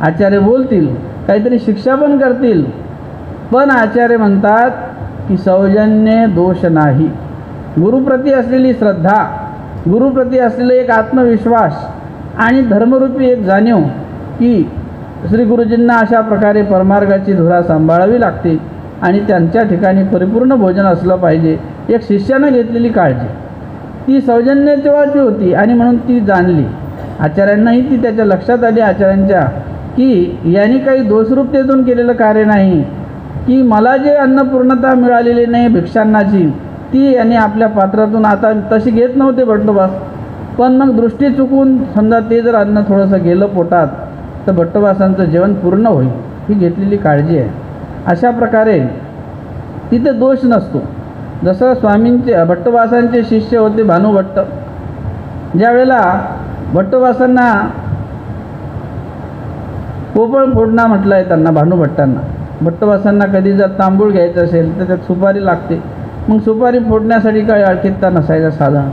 आचार्य बोलतील, काहीतरी शिक्षा पण करतील. पण आचार्य म्हणतात की सौजन्य दोष नाही. गुरुप्रती असलेली श्रद्धा, गुरुप्रती असलेला एक आत्मविश्वास आणि धर्मरूपी एक जाणीव की श्री गुरुजींना अशा प्रकारे परमार्गाची धुरा सांभाळावी लागते आणि त्यांच्या ठिकाणी परिपूर्ण भोजन असलं पाहिजे, एक शिष्यानं घेतलेली काळजी ती सौजन्यतेवाची होती. आणि म्हणून ती जाणली. आचार्यांनाही ती त्याच्या लक्षात आली आचार्यांच्या, की यांनी काही दोषरूपतेतून केलेलं कार्य नाही, की मला जे अन्नपूर्णता मिळालेली नाही भिक्षांनाची, ती यांनी आपल्या पात्रातून आता तशी घेत नव्हते भट्टोबास. पण मग दृष्टी चुकून समजा ते जर अन्न थोडंसं गेलं पोटात, तर भट्टोबासांचं जेवण पूर्ण होईल, ही घेतलेली काळजी आहे. अशा प्रकारे तिथे दोष नसतो. जसं स्वामींचे भट्टोबासांचे शिष्य होते भानुभट्ट, ज्यावेळेला भट्टोबासांना पोपळ फोडणं म्हटलं आहे त्यांना, भानुभट्टांना. भट्टोबासांना कधी जर तांबूळ घ्यायचं असेल तर त्यात सुपारी लागते. मग सुपारी फोडण्यासाठी काही अडकित्ता नसायचा साधा,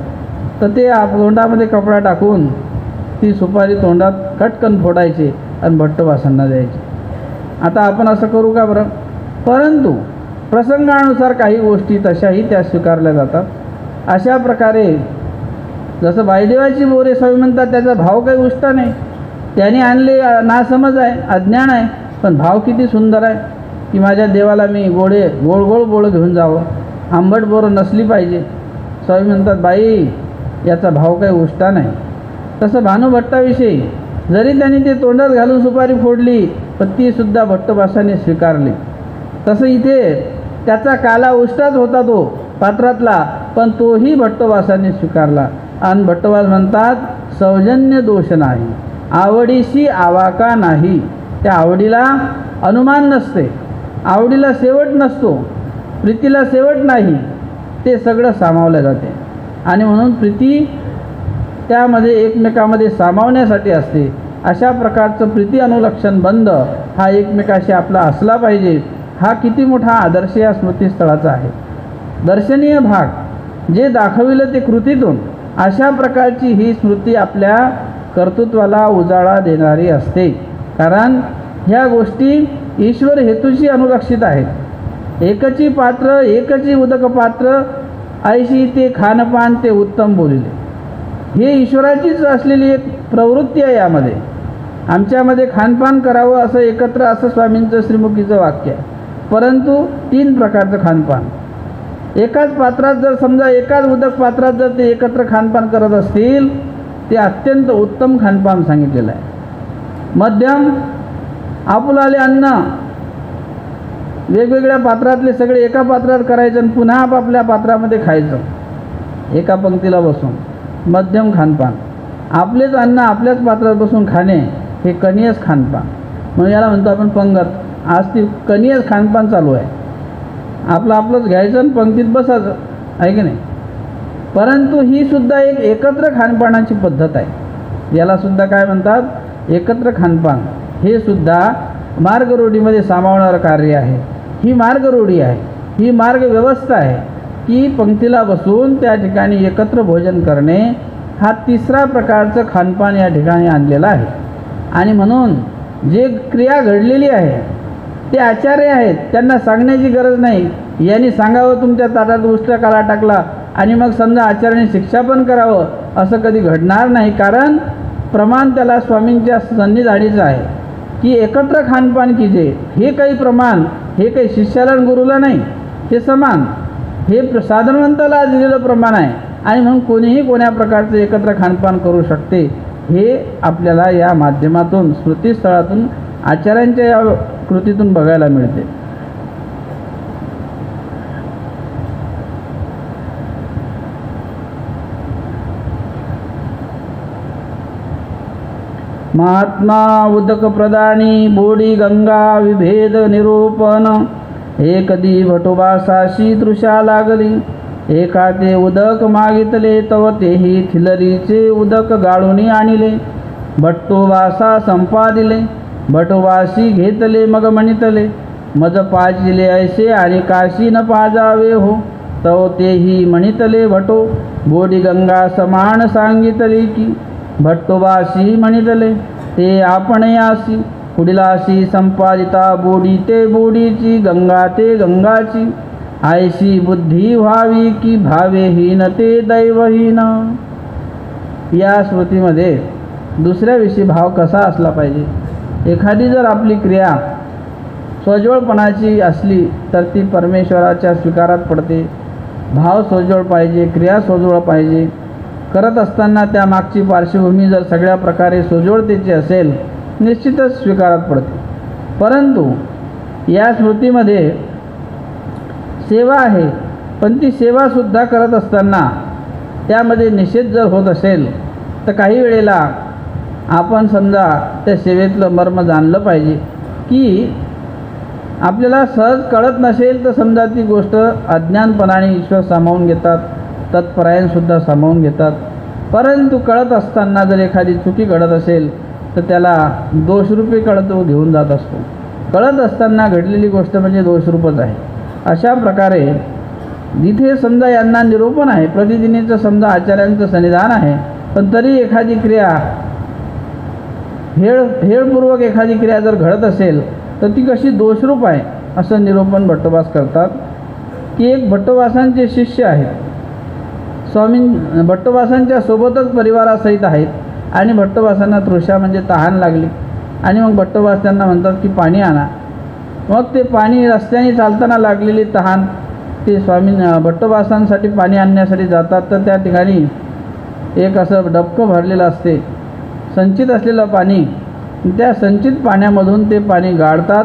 तर ते तोंडामध्ये कपडा टाकून ती सुपारी तोंडात कटकन फोडायचे आणि भट्टोबासांना द्यायचे. आता आपण असं करू का बरं? परंतु प्रसंगानुसार काही गोष्टी तशाही त्या स्वीकारल्या जातात. अशा प्रकारे जसं बायदेवाची बोरे स्वामी म्हणतात, त्याचा भाव काही उष्टा नाही, त्याने आणले नासमज आहे, अज्ञान आहे, पण भाव किती सुंदर आहे की माझ्या देवाला मी गोड गोड बोळं घेऊन जावं, आंबट बोरं नसली पाहिजे. स्वामी म्हणतात, बाई याचा भाव काही उष्टा नाही. तसं भानुभट्टाविषयी जरी त्यांनी ते तोंडात घालून सुपारी फोडली, पण तीसुद्धा भट्टोबासाने स्वीकारली. तसं इथे त्याचा काला उष्टाच होता तो पात्रातला, पण तोही भट्टोबासाने स्वीकारला. आणि भट्टोबास म्हणतात सौजन्य दोष नाही, आवडीशी आवाका नाही. त्या आवडीला अनुमान नसते, आवडीला शेवट नसतो, प्रीतीला शेवट नाही, ते सगळं सामावलं जाते. आणि म्हणून प्रीती त्यामध्ये एकमेकामध्ये सामावण्यासाठी असते. अशा प्रकारचं प्रीती अनुलक्षण बंध हा एकमेकाशी आपला असला पाहिजे. हा किती मोठा आदर्श या स्मृतीस्थळाचा आहे. दर्शनीय भाग जे दाखविलं ते कृतीतून, अशा प्रकारची ही स्मृती आपल्या कर्तृत्वाला उजाळा देणारी असते. कारण ह्या गोष्टी ईश्वर हेतूशी अनुलक्षित आहेत. एकची पात्र एकची उदक पात्र, ऐशी ते खानपान ते उत्तम बोलिले. हे ईश्वराचीच असलेली एक प्रवृत्ती आहे. यामध्ये आमच्यामध्ये खानपान करावं असं एकत्र, असं स्वामींचं श्रीमुखीचं वाक्य आहे. परंतु 3 प्रकारचं खानपान एकाच पात्रात, जर समजा एकाच उदक पात्रात जर ते एकत्र खानपान करत असतील, ते अत्यंत उत्तम खानपान सांगितलेलं आहे. मध्यम आपुलाले अन्न वेगवेगळ्या पात्रातले सगळे एका पात्रात करायचं आणि पुन्हा आपापल्या पात्रामध्ये खायचं एका पंक्तीला बसून. मध्यम खानपान, आपलेच अन्न आपल्याच पात्रात बसून खाणे, हे कनियस खानपान. म्हणून याला म्हणतो आपण पंगत. आज ती कनियस खानपान चालू आहे. आपलंच घ्यायचं आणि पंक्तीत बसायचं, आहे की नाही. परंतु ही सुद्धा एक एकत्र खानपानाची पद्धत आहे. यालासुद्धा काय म्हणतात? एकत्र खानपान. हे सुद्धा मार्गरूढीमध्ये सामावणारं कार्य आहे. ही मार्गरूढी आहे, ही मार्ग व्यवस्था आहे की पंक्तीला बसून त्या ठिकाणी एकत्र भोजन करणे हा तिसरा प्रकारचं खानपान या ठिकाणी आणलेलं आहे. आणि म्हणून जे क्रिया घडलेली आहे ते आचार्य आहेत, त्यांना सांगण्याची गरज नाही. यांनी सांगावं तुमच्या ताटात उष्ट काला टाकला आणि मग समजा आचार्याने शिक्षा पण करावं असं कधी घडणार नाही. कारण प्रमाण त्याला स्वामींच्या सन्निधानीचं आहे की एकत्र खानपान कीजे. हे काही प्रमाण हे काही शिष्याला आणि गुरुला नाही, हे समान, हे साधारणतःला दिलेलं प्रमाण आहे. आणि म्हणून कोणीही कोण्या प्रकारचं एकत्र खानपान करू शकते हे आपल्याला या माध्यमातून स्मृतीस्थळातून आचार्यांच्या या कृतीतून बघायला मिळते. महात्मा उदक प्रदानी बोडी गंगा विभेद निरूपण. एकदी भटोबासाशी तृषा लागली, एखादे उदक मागितले तव तेही खिलरीचे उदक गाळून आणले. भट्टोबासा संपादिले, भटोबाशी घेतले मग म्हणितले, मज पाजिले ऐसे आणि काशी न पाजावे हो. तव तेही म्हणितले भटो, बोडी गंगा समान सांगितली की. भट्टोबाशी म्हणितले ते आपण यासी, पुढीलाशी संपादिता बोडी ते बोडीची, गंगा ते गंगाची. आयशी बुद्धी व्हावी की भावेहीन ते दैवहीन. या स्मृतीमध्ये दुसऱ्याविषयी भाव कसा असला पाहिजे. एखादी जर आपली क्रिया सोज्वळपणाची असली तर ती परमेश्वराच्या स्वीकारात पडते. भाव सोज्वळ पाहिजे, क्रिया सोज्वळ पाहिजे. करत असताना त्या मागची पार्श्वभूमी जर सगळ्या प्रकारे सोज्वळतेची असेल निश्चितच स्वीकारात पडते. परंतु या स्मृतीमध्ये सेवा आहे, पण ती सेवासुद्धा करत असताना त्यामध्ये निषेध जर होत असेल तर काही वेळेला आपण समजा त्या सेवेतलं मर्म जाणलं पाहिजे की आपल्याला सहज कळत नसेल तर समजा ती गोष्ट अज्ञानपणाने ईश्वर सामावून घेतात, तत्परायणसुद्धा सामावून घेतात. परंतु कळत असताना जर एखादी चुकी घडत असेल तर त्याला दोषरूपी तो घेऊन जात असतो. कळत असताना घडलेली गोष्ट म्हणजे दोषरूपच आहे. अशा प्रकारे जिथे समजा यांना निरूपण आहे, प्रतिदिनीचं समजा आचार्यांचं सन्निधान आहे, पण तरी एखादी क्रिया हेळपूर्वक एखादी क्रिया जर घडत असेल तर ती कशी दोषरूप आहे असं निरूपण भट्टोबास करतात. की एक भट्टोबासांचे शिष्य आहेत, स्वामी भट्टोबासांच्या सोबतच परिवारासहित आहेत आणि भट्टोबासांना तृषा म्हणजे तहान लागली आणि मग भट्टोबास त्यांना म्हणतात की पाणी आणा. मग ते पाणी रस्त्याने चालताना लागलेली तहान ते स्वामी भट्टोबासांसाठी पाणी आणण्यासाठी जातात. तर त्या ठिकाणी एक असं डबकं भरलेलं असते, संचित असलेलं पाणी. त्या संचित पाण्यामधून ते पाणी गाळतात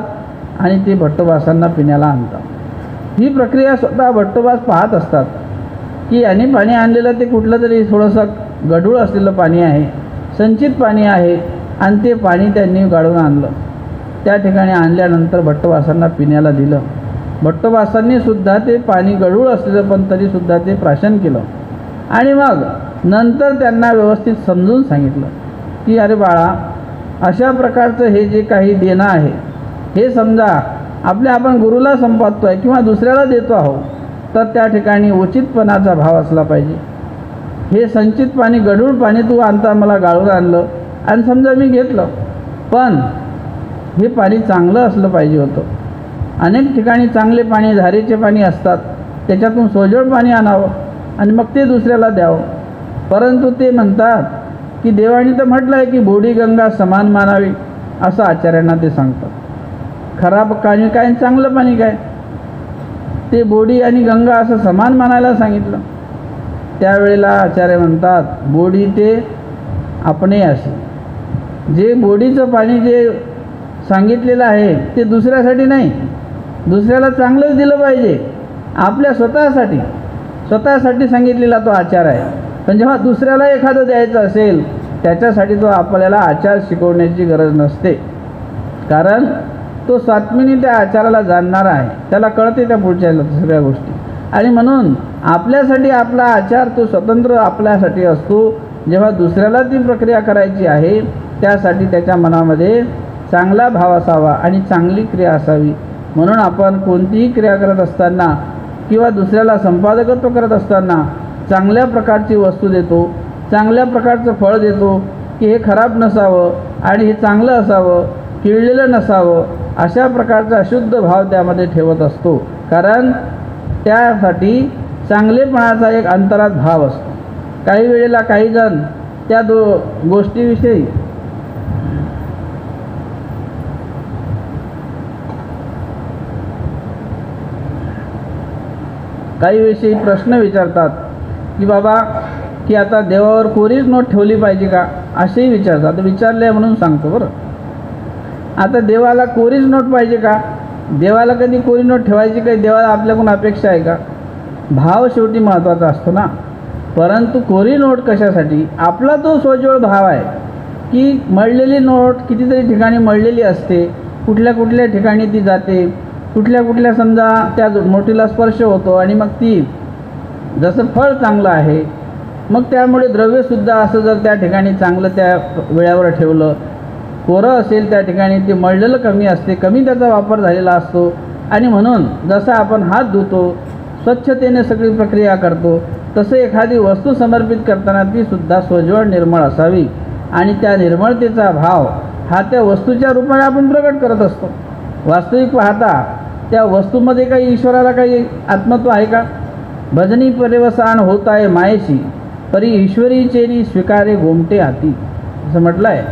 आणि ते भट्टोबासांना पिण्याला आणतात. ही प्रक्रिया स्वतः भट्टोबास पाहत असतात की यांनी पाणी आणलेलं ते कुठलं तरी थोडंसं गढूळ असलेलं पाणी आहे, संचित पाणी आहे आणि ते पाणी त्यांनी गाळून आणलं. त्या ठिकाणी आणल्यानंतर भट्टोबासांना पिण्याला दिलं. भट्टोबासांनी सुद्धा ते पाणी गढूळ असलेलं पण तरीसुद्धा ते प्राशन केलं आणि मग नंतर त्यांना व्यवस्थित समजून सांगितलं की अरे बाळा, अशा प्रकारचं हे जे काही देणं आहे हे समजा आपण गुरुला संपादतो आहे किंवा दुसऱ्याला देतो आहोत तर त्या ठिकाणी उचितपणाचा भाव असला पाहिजे. हे संचित पाणी गढूळ पाणी तू आणता मला गाळून आणलं आणि समजा मी घेतलं, पण हे पाणी चांगलं असलं पाहिजे होतं. अनेक ठिकाणी चांगले पाणी धारेचे पाणी असतात, त्याच्यातून सोजळ पाणी आणावं आणि मग ते दुसऱ्याला द्यावं. परंतु ते म्हणतात की देवाने तर म्हटलं आहे की बोडी गंगा समान मानावी असं आचार्यांना ते सांगतात. खराब पाणी काय चांगलं पाणी काय ते बोडी आणि गंगा असं समान मानायला सांगितलं. त्यावेळेला आचार्य म्हणतात बोडी ते आपणे असे. जे बोडीचं पाणी जे सांगितलेलं आहे ते दुसऱ्यासाठी नाही, दुसऱ्याला चांगलंच दिलं पाहिजे. आपल्या स्वतःसाठी सांगितलेला तो आचार आहे. पण जेव्हा दुसऱ्याला एखादं द्यायचं असेल त्याच्यासाठी तो आपल्याला आचार शिकवण्याची गरज नसते. कारण तो स्वात्मीने त्या आचाराला जाणणारा आहे, त्याला कळते त्या पुढच्या सगळ्या गोष्टी. आणि म्हणून आपल्यासाठी आपला आचार तो स्वतंत्र आपल्यासाठी असतो. जेव्हा दुसऱ्याला ती प्रक्रिया करायची आहे त्यासाठी त्याच्या मनामध्ये चांगला भाव असावा आणि चांगली क्रिया असावी. म्हणून आपण कोणतीही क्रिया करत असताना किंवा दुसऱ्याला संपादकत्व करत असताना चांगल्या प्रकारची वस्तू देतो चांगल्या प्रकारचं फळ देतो की हे खराब नसावं आणि हे चांगलं असावं, किळलेलं नसावं, अशा प्रकारचा शुद्ध भाव त्यामध्ये ठेवत असतो. कारण त्यासाठी चांगलेपणाचा एक अंतरात भाव असतो. काही वेळेला काही जण त्या गोष्टीविषयी प्रश्न विचारतात की बाबा की आता देवावर कोरीच नोट ठेवली पाहिजे का, असेही विचारतात. विचारले म्हणून सांगतो बरं. आता देवाला कोरीच नोट पाहिजे का? देवाला कधी कोरी नोट ठेवायची काही देवाला आपल्याकडून अपेक्षा आहे का? भाव शेवटी महत्त्वाचा असतो ना. परंतु कोरी नोट कशासाठी? आपला तो सोज्वळ भाव आहे की मळलेली नोट कितीतरी ठिकाणी मळलेली असते, कुठल्या कुठल्या ठिकाणी ती जाते, कुठल्या समजा त्या नोटीला स्पर्श होतो आणि मग ती जसं फळ चांगलं आहे, मग त्यामुळे द्रव्यसुद्धा असं जर त्या ठिकाणी चांगलं त्या वेळावर ठेवलं, कोरं असेल त्या ठिकाणी ते मळलेलं कमी असते, कमी त्याचा वापर झालेला असतो. आणि म्हणून जसं आपण हात धुतो, स्वच्छतेने सगळी प्रक्रिया करतो, तसं एखादी वस्तू समर्पित करताना ती सुद्धा सोज्वळ निर्मळ असावी आणि त्या निर्मळतेचा भाव हा त्या वस्तूच्या रूपाने आपण प्रकट करत असतो. वास्तविक पाहता त्या वस्तूमध्ये काही ईश्वराला काही आत्मत्व आहे का? भजनी परिवसान होत आहे मायेशी, परी ईश्वरी चेनी स्वीकारे गोमटे हाती, असं म्हटलं आहे.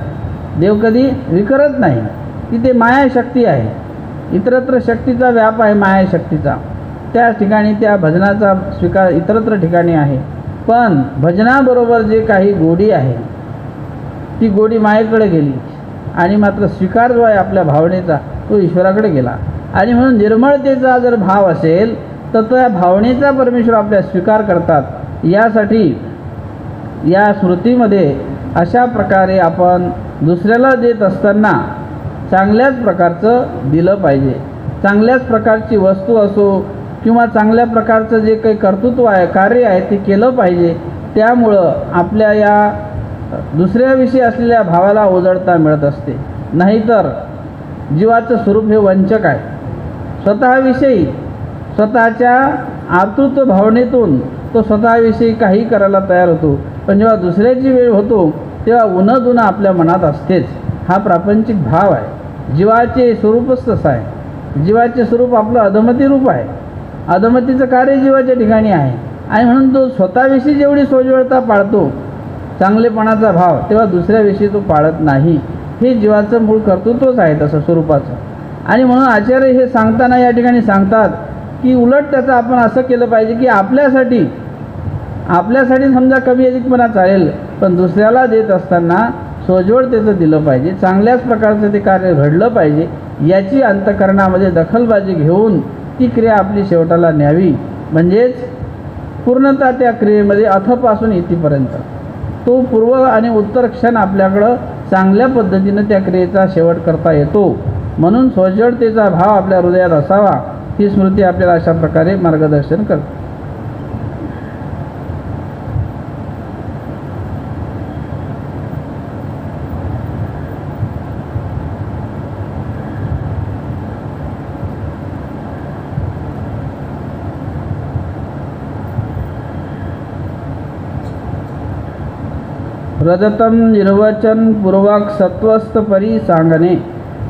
देव कधी विकरत नाही, तिथे मायाशक्ती आहे. इतरत्र शक्तीचा व्याप आहे, मायाशक्तीचा. त्या ठिकाणी त्या भजनाचा स्वीकार इतरत्र ठिकाणी आहे. पण भजनाबरोबर जे काही गोडी आहे ती गोडी मायेकडे गेली आणि मात्र स्वीकार जो आहे आपल्या भावनेचा तो ईश्वराकडे गेला. आणि म्हणून निर्मळतेचा जर भाव असेल तर त्या भावनेचा परमेश्वर आपल्या स्वीकार करतात. यासाठी या स्मृतीमध्ये अशा प्रकारे आपण दुसऱ्याला देत असताना चांगल्याच प्रकारचं दिलं पाहिजे. चांगल्याच प्रकारची वस्तू असो किंवा चांगल्या प्रकारचं जे काही कर्तृत्व आहे, कार्य आहे, ते केलं पाहिजे. त्यामुळं आपल्या या दुसऱ्याविषयी असलेल्या भावाला उजळता मिळत असते. नाहीतर जीवाचं स्वरूप हे वंचक आहे. स्वतःविषयी स्वतःच्या आतृत्व भावनेतून तो स्वतःविषयी काही करायला तयार होतो, पण जेव्हा दुसऱ्याची वेळ होतो तेव्हा उणं आपल्या मनात असतेच. हा प्रापंचिक भाव आहे. जीवाचे स्वरूपच तसं आहे. जीवाचे स्वरूप आपलं अधमती रूप आहे. अधमतीचं कार्य जीवाच्या ठिकाणी आहे आणि म्हणून तो स्वतःविषयी जेवढी सोज्वळता पाळतो, चांगलेपणाचा भाव, तेव्हा दुसऱ्याविषयी तो पाळत नाही. हे जीवाचं मूळ कर्तृत्वच आहे तसं स्वरूपाचं. आणि म्हणून आचार्य हे सांगताना या ठिकाणी सांगतात की उलट त्याचं आपण असं केलं पाहिजे की आपल्यासाठी समजा कमी अधिकपणा चालेल, पण दुसऱ्याला देत असताना सोज्वळतेचं दिलं पाहिजे. चांगल्याच प्रकारचं ते कार्य घडलं पाहिजे. याची अंतःकरणामध्ये दखलबाजी घेऊन ती क्रिया आपली शेवटाला न्यावी. म्हणजेच पूर्णतः त्या क्रियेमध्ये अथपासून इथपर्यंत तो पूर्व आणि उत्तर क्षण आपल्याकडं चांगल्या पद्धतीनं त्या क्रियेचा शेवट करता येतो. म्हणून सोज्वळतेचा भाव आपल्या हृदयात असावा, ही स्मृती आपल्याला अशा प्रकारे मार्गदर्शन करते. रजतम निर्वचन पूर्वक सत्वस्थ परी सांगणे.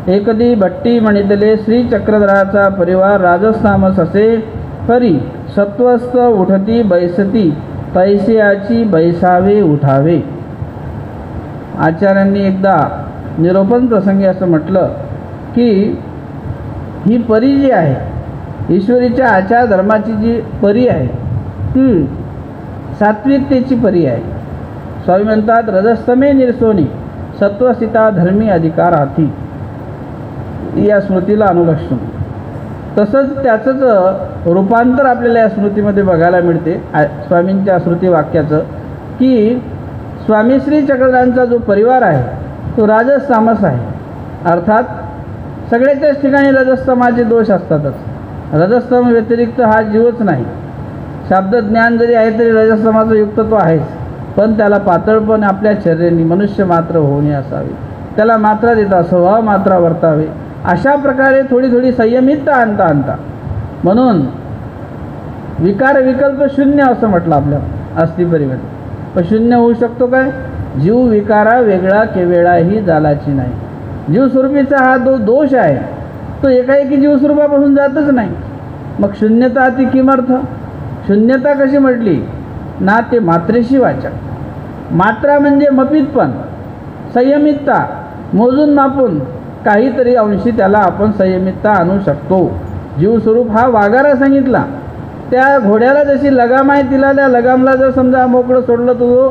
एकदी भट्टी म्हणितले श्री चक्रधराचा परिवार राजस्थामस असे परी सत्वस्थ उठती बैसती तैसियाची बैसावे उठावे. आचार्यांनी एकदा निरोपण प्रसंगी असं म्हटलं की ही परी जी आहे, ईश्वरीच्या आचार धर्माची जी परी आहे ती सात्विकतेची परी आहे. स्वामी म्हणतात रजस्तमे निर्सोनी सत्वस्थिता धर्मी अधिकार हाती, या स्मृतीला अनुलक्षून. तसंच त्याचंच रूपांतर आपल्याला या स्मृतीमध्ये बघायला मिळते स्वामींच्या स्मृती वाक्याचं की स्वामी श्री चक्रधरांचा जो परिवार आहे तो राजस्तमस आहे. अर्थात सगळ्याच्याच ठिकाणी रजस्तमाचे दोष असतातच. रजस्तम व्यतिरिक्त हा जीवच नाही. शब्दज्ञान जरी आहे तरी रजस्तमाचं युक्तत्व आहेच, पण त्याला पातळपण आपल्या चर्येने मनुष्य मात्र होणे असावे, त्याला मात्रा देता स्वभाव मात्रा वर्तावे. अशा प्रकारे थोडी संयमितता आणता म्हणून विकार विकल्प शून्य असं म्हटलं आपल्या अस्थिपरीमध्ये. पण शून्य होऊ शकतो काय? जीव विकारा वेगळा केवेळाही जालाची नाही. जीवस्वरूपीचा हा दोष आहे, तो एकाएकी जीवस्वरूपापासून जातच नाही. मग शून्यता ती किमर्थ? शून्यता कशी म्हटली ना, ते मात्रेशी वाचक. मात्रा म्हणजे मपितपण, संयमितता. मोजून मापून काहीतरी अंशी त्याला आपण संयमितता आणू शकतो. जीवस्वरूप हा वागारा सांगितला. त्या घोड्याला जशी लगाम आहे, तिला त्या लगामला जर समजा मोकळं सोडलं तर तो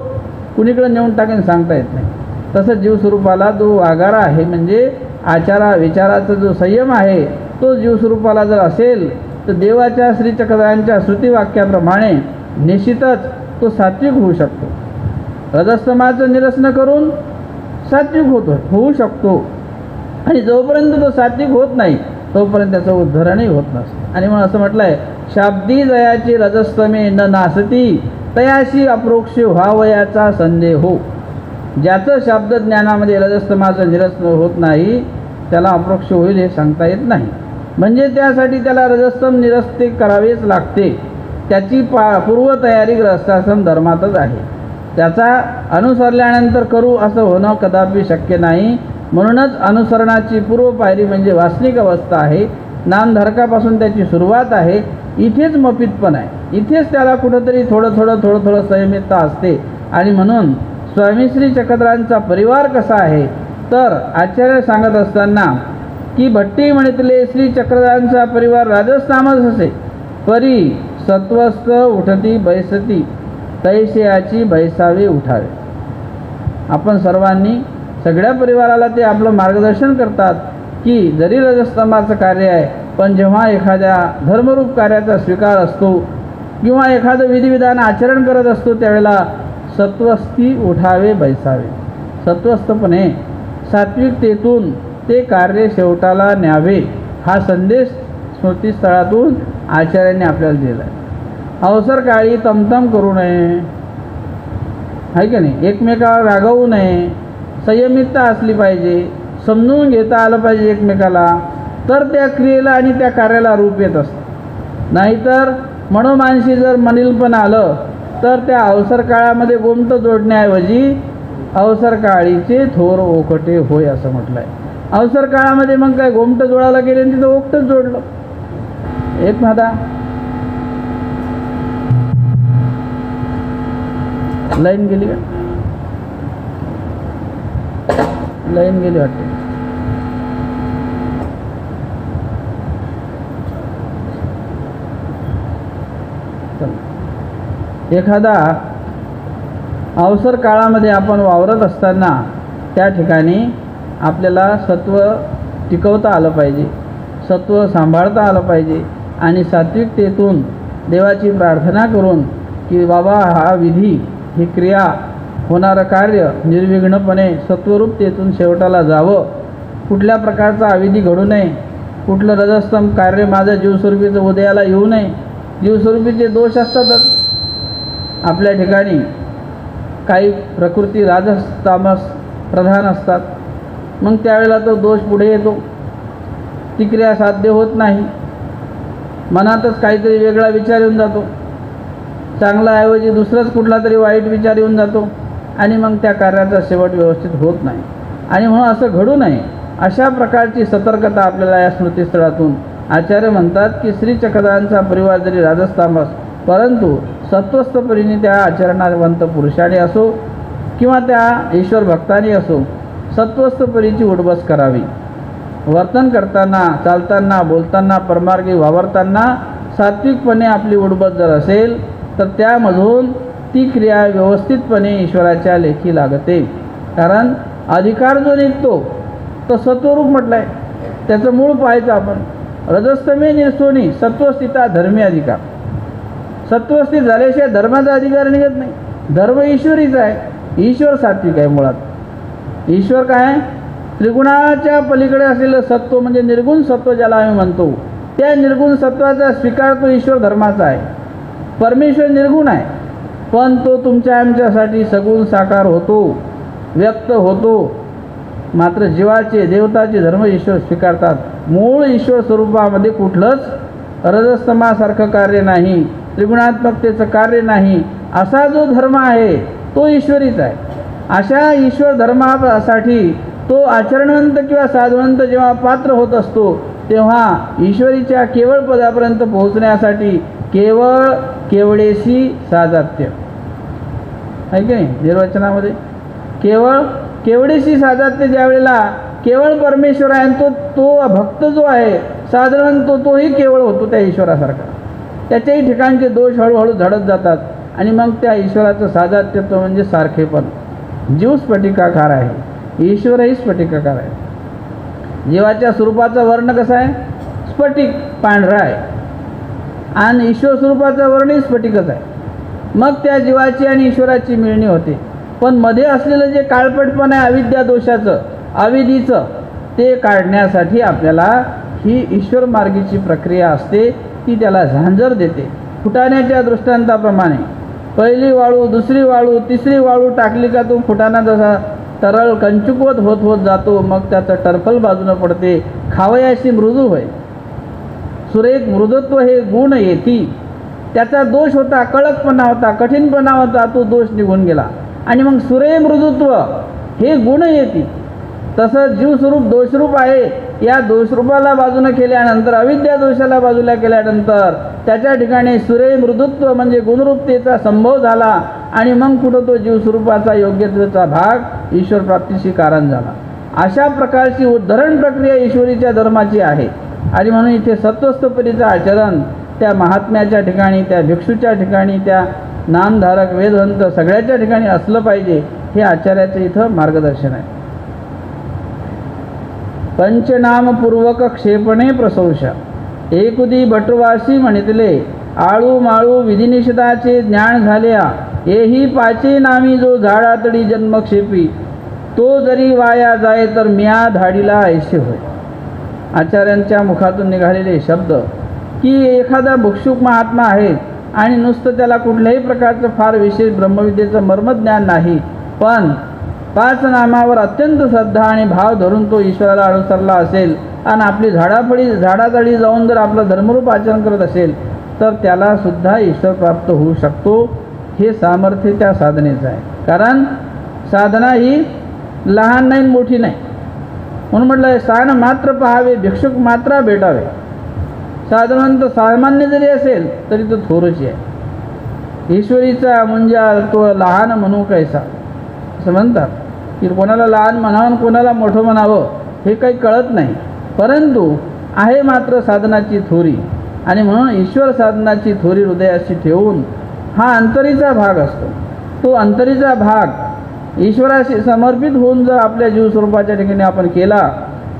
कुणीकडे नेऊन टाकेन सांगता येत नाही. तसं जीवस्वरूपाला जो वागारा आहे, म्हणजे आचारा विचाराचा जो संयम आहे, तो जीवस्वरूपाला जर असेल तर देवाच्या श्रीचक्रधाऱ्यांच्या श्रुतिवाक्याप्रमाणे निश्चितच तो सात्विक होऊ शकतो. रजस्तमाचं निरसन करून सात्विक होऊ शकतो. आणि जोपर्यंत तो सात्विक होत नाही तोपर्यंत त्याचं उद्धरणही होत नसतं. आणि म्हणून असं म्हटलं आहे, शाब्दी जयाची रजस्तमे न नासती, तयाशी अप्रोक्ष व्हावयाचा संदेह हो. ज्याचं शाब्द ज्ञानामध्ये रजस्तमाचं निरसन होत नाही त्याला अप्रोक्ष होईल हे सांगता येत नाही. म्हणजे त्यासाठी त्याला रजस्तम निरस्ते करावेच लागते. त्याची पूर्वतयारी गृहस्थाश्रम धर्मातच आहे. त्याचा अनुसरल्यानंतर करू असं होणं कदापि शक्य नाही. म्हणूनच अनुसरणाची पूर्व पायरी म्हणजे वासनिक अवस्था आहे. नामधारकापासून त्याची सुरुवात आहे. इथेच मपितपण आहे. इथेच त्याला कुठंतरी थोडं संयमितता असते. आणि म्हणून स्वामी श्री चक्रधरांचा परिवार कसा आहे तर आचार्य सांगत असताना की भट्टी म्हणितले श्री चक्रधरांचा परिवार राजस्थानच असे, परी सत्वस्थ उठती बैसती, तैसेयाची बैसावे उठावे. आपण सर्वांनी सगळ्या परिवाराला ते आपलं मार्गदर्शन करतात की जरी रजस्तंभाचं कार्य आहे, पण जेव्हा एखाद्या धर्मरूप कार्याचा स्वीकार असतो किंवा एखादं विधिविधान आचरण करत असतो त्यावेळेला सत्वस्थी उठावे बैसावे. सत्वस्थपणे सात्विकतेतून ते कार्य शेवटाला न्यावे हा संदेश स्मृतीस्थळातून आचार्यांनी आपल्याला दिला आहे. अवसर काळी तमतम करू नये, आहे की नाही, एकमेकावर रागवू नये, संयमितता असली पाहिजे, समजून घेता आलं पाहिजे एकमेकाला, तर त्या क्रियेला आणि त्या कार्याला रूप येत असतं. नाहीतर मनोमानशी जर मनिलपण आलं तर त्या अवसर काळामध्ये गोमट जोडण्याऐवजी अवसर काळीचे थोर ओकटे होय असं म्हटलं आहे. अवसर काळामध्ये मग काय गोमट जोडायला गेले आणि तिथं ओकटच जोडलं. एक मादा लाईन गेली का? लाईन गेली वाटते. एखादा अवसर काळामध्ये आपण वावरत असताना त्या ठिकाणी आपल्याला सत्व टिकवता आलं पाहिजे, सत्व सांभाळता आलं पाहिजे. आणि सात्विकतेतून देवाची प्रार्थना करून की बाबा हा विधी, ही क्रिया, होणारं कार्य निर्विघ्नपणे सत्वरूपतेतून शेवटाला जावं. कुठल्या प्रकारचा अविधी घडू नये, कुठलं रजस्तंभ कार्य माझं जीवस्वरूपीचं उदयाला येऊ नये. जीवस्वरूपीचे दोष असतातच आपल्या ठिकाणी. काही प्रकृती राजस तामस प्रधान असतात. मग त्यावेळेला तो दोष पुढे येतो, ती क्रिया साध्य होत नाही. मनातच काहीतरी वेगळा विचार येऊन जातो, चांगल्याऐवजी दुसराच कुठला तरी वाईट विचार येऊन जातो आणि मग त्या कार्याचा शेवट व्यवस्थित होत नाही. आणि म्हणून असं घडू नये अशा प्रकारची सतर्कता आपल्याला या स्मृतीस्थळातून आचार्य म्हणतात की श्री चक्रधरांचा परिवार जरी राजस्थानस, परंतु सत्वस्थपरीने त्या आचरणावंत पुरुषाने असो किंवा त्या ईश्वर भक्तांनी असो सत्वस्थपरीची उडबस करावी. वर्तन करताना, चालताना, बोलताना, परमार्गी वावरताना सात्विकपणे आपली उडबस जर असेल तर त्यामधून ती क्रिया व्यवस्थितपणे ईश्वराच्या लेखी लागते. कारण अधिकार जो निघतो तो सत्वरूप म्हटलं आहे, त्याचं मूळ पाहायचं आपण. रजस्तमे निर्सोनी सत्वस्थिता धर्मी अधिकार. सत्वस्थित झाल्याशिवाय धर्माचा अधिकार निघत नाही. धर्म ईश्वरीचा आहे, ईश्वर सात्विक आहे मुळात. ईश्वर काय? त्रिगुणाच्या पलीकडे असलेलं सत्व म्हणजे निर्गुण सत्व ज्याला आम्ही म्हणतो, त्या निर्गुण सत्वाचा स्वीकार तो ईश्वर धर्माचा आहे. परमेश्वर निर्गुण आहे, पण तो तुमच्या आमच्यासाठी सगुण साकार होतो, व्यक्त होतो. मात्र जीवाचे, देवताचे धर्म ईश्वर स्वीकारतात. मूळ ईश्वर स्वरूपामध्ये कुठलंच रजस्तमासारखं कार्य नाही, त्रिगुणात्मकतेचं कार्य नाही. असा जो धर्म आहे तो ईश्वरीच आहे. अशा ईश्वर धर्मासाठी तो आचरणवंत किंवा साधवंत जेव्हा पात्र होत असतो तेव्हा ईश्वरीच्या केवळ पदापर्यंत पोहोचण्यासाठी केवळेशी साजात्य आहे की नाही. निर्वचनामध्ये केवळेशी साजात्य ज्यावेळेला केवळ परमेश्वर आहे तो भक्त जो आहे साधारण तोही केवळ होतो त्या ईश्वरासारखा. त्याच्याही ठिकाणचे दोष हळूहळू झडत जातात आणि मग त्या ईश्वराचं साजात्यत्व म्हणजे सारखेपण. जीव स्फटिकाकार आहे, ईश्वरही स्फटिकाकार आहे. जीवाच्या स्वरूपाचा वर्ण कसा आहे? स्फटिक पांढरा आहे आणि ईश्वर स्वरूपाचा वर्णही स्फटिकच आहे. मग त्या जीवाची आणि ईश्वराची मिळणी होते. पण मध्ये असलेलं जे काळपटपण आहे अविद्या दोषाचं अविधीचं ते काढण्यासाठी आपल्याला ही ईश्वर मार्गीची प्रक्रिया असते. ती त्याला झांजर देते. फुटाण्याच्या दृष्टांताप्रमाणे पहिली वाळू दुसरी वाळू तिसरी वाळू टाकली का तो फुटाणा जसा तरळ कंचुकवत होत जातो. मग त्याचं टरफल बाजूनं पडते. खावयाशी मृदू होय. सुरेख मृदत्व हे गुण येती. त्याचा दोष होता, कडकपणा होता, कठीणपणा होता, तो दोष निघून गेला आणि मग सुरे मृदुत्व हे गुण येते. तसं जीवस्वरूप दोषरूप आहे. या दोषरूपाला बाजूनं केल्यानंतर अविद्या दोषाला बाजूला केल्यानंतर त्याच्या ठिकाणी सुरे मृदुत्व म्हणजे गुणरूपतेचा संभव झाला आणि मग कुठं तो जीवस्वरूपाचा योग्यतेचा भाग ईश्वर प्राप्तीशी कारण झाला. अशा प्रकारची उद्धरण प्रक्रिया ईश्वरीच्या धर्माची आहे. आणि म्हणून इथे सत्वस्थपरीचं आचरण त्या महात्म्याच्या ठिकाणी त्या भिक्षूच्या ठिकाणी त्या नामधारक वेदवंत सगळ्याच्या ठिकाणी असलं पाहिजे. हे आचार्याचं इथं मार्गदर्शन आहे. पंचनामपूर्वक क्षेपणे प्रशंसा एकुदी भटवासी म्हणितले आळू माळू विधिनिषेधाचे ज्ञान झाल्या हेही पाचे नामी जो झाडातडी जन्मक्षेपी तो जरी वाया जाय तर म्या धाडीला ऐसे होय. आचार्यांच्या मुखातून निघालेले शब्द की एखादा भिक्षुक महात्मा आहे आणि नुसतं त्याला कुठल्याही प्रकारचं फार विशेष ब्रह्मविद्येचं मर्मज्ञान नाही, पण 5 नामावर अत्यंत श्रद्धा आणि भाव धरून तो ईश्वराला अनुसरला असेल आणि आपली झाडातळी जाऊन जर आपलं धर्मरूप आचरण करत असेल तर त्याला सुद्धा ईश्वर प्राप्त होऊ शकतो. हे सामर्थ्य त्या साधनेचं आहे. कारण साधना ही लहान नाही मोठी नाही. म्हणून म्हटलं स्थान मात्र पाहावे भिक्षुक मात्र भेटावे. साधारणतः सामान्य जरी असेल तरी तो थोरची आहे. ईश्वरीचा मुंजाल तो लहान म्हणू कैसा असं म्हणतात की कोणाला लहान म्हणावं कोणाला मोठं म्हणावं हे काही कळत नाही. परंतु आहे मात्र साधनाची थोरी आणि म्हणून ईश्वर साधनाची थोरी हृदयाशी ठेवून हा अंतरीचा भाग असतो. तो अंतरीचा भाग ईश्वराशी समर्पित होऊन जर आपल्या जीवस्वरूपाच्या ठिकाणी आपण केला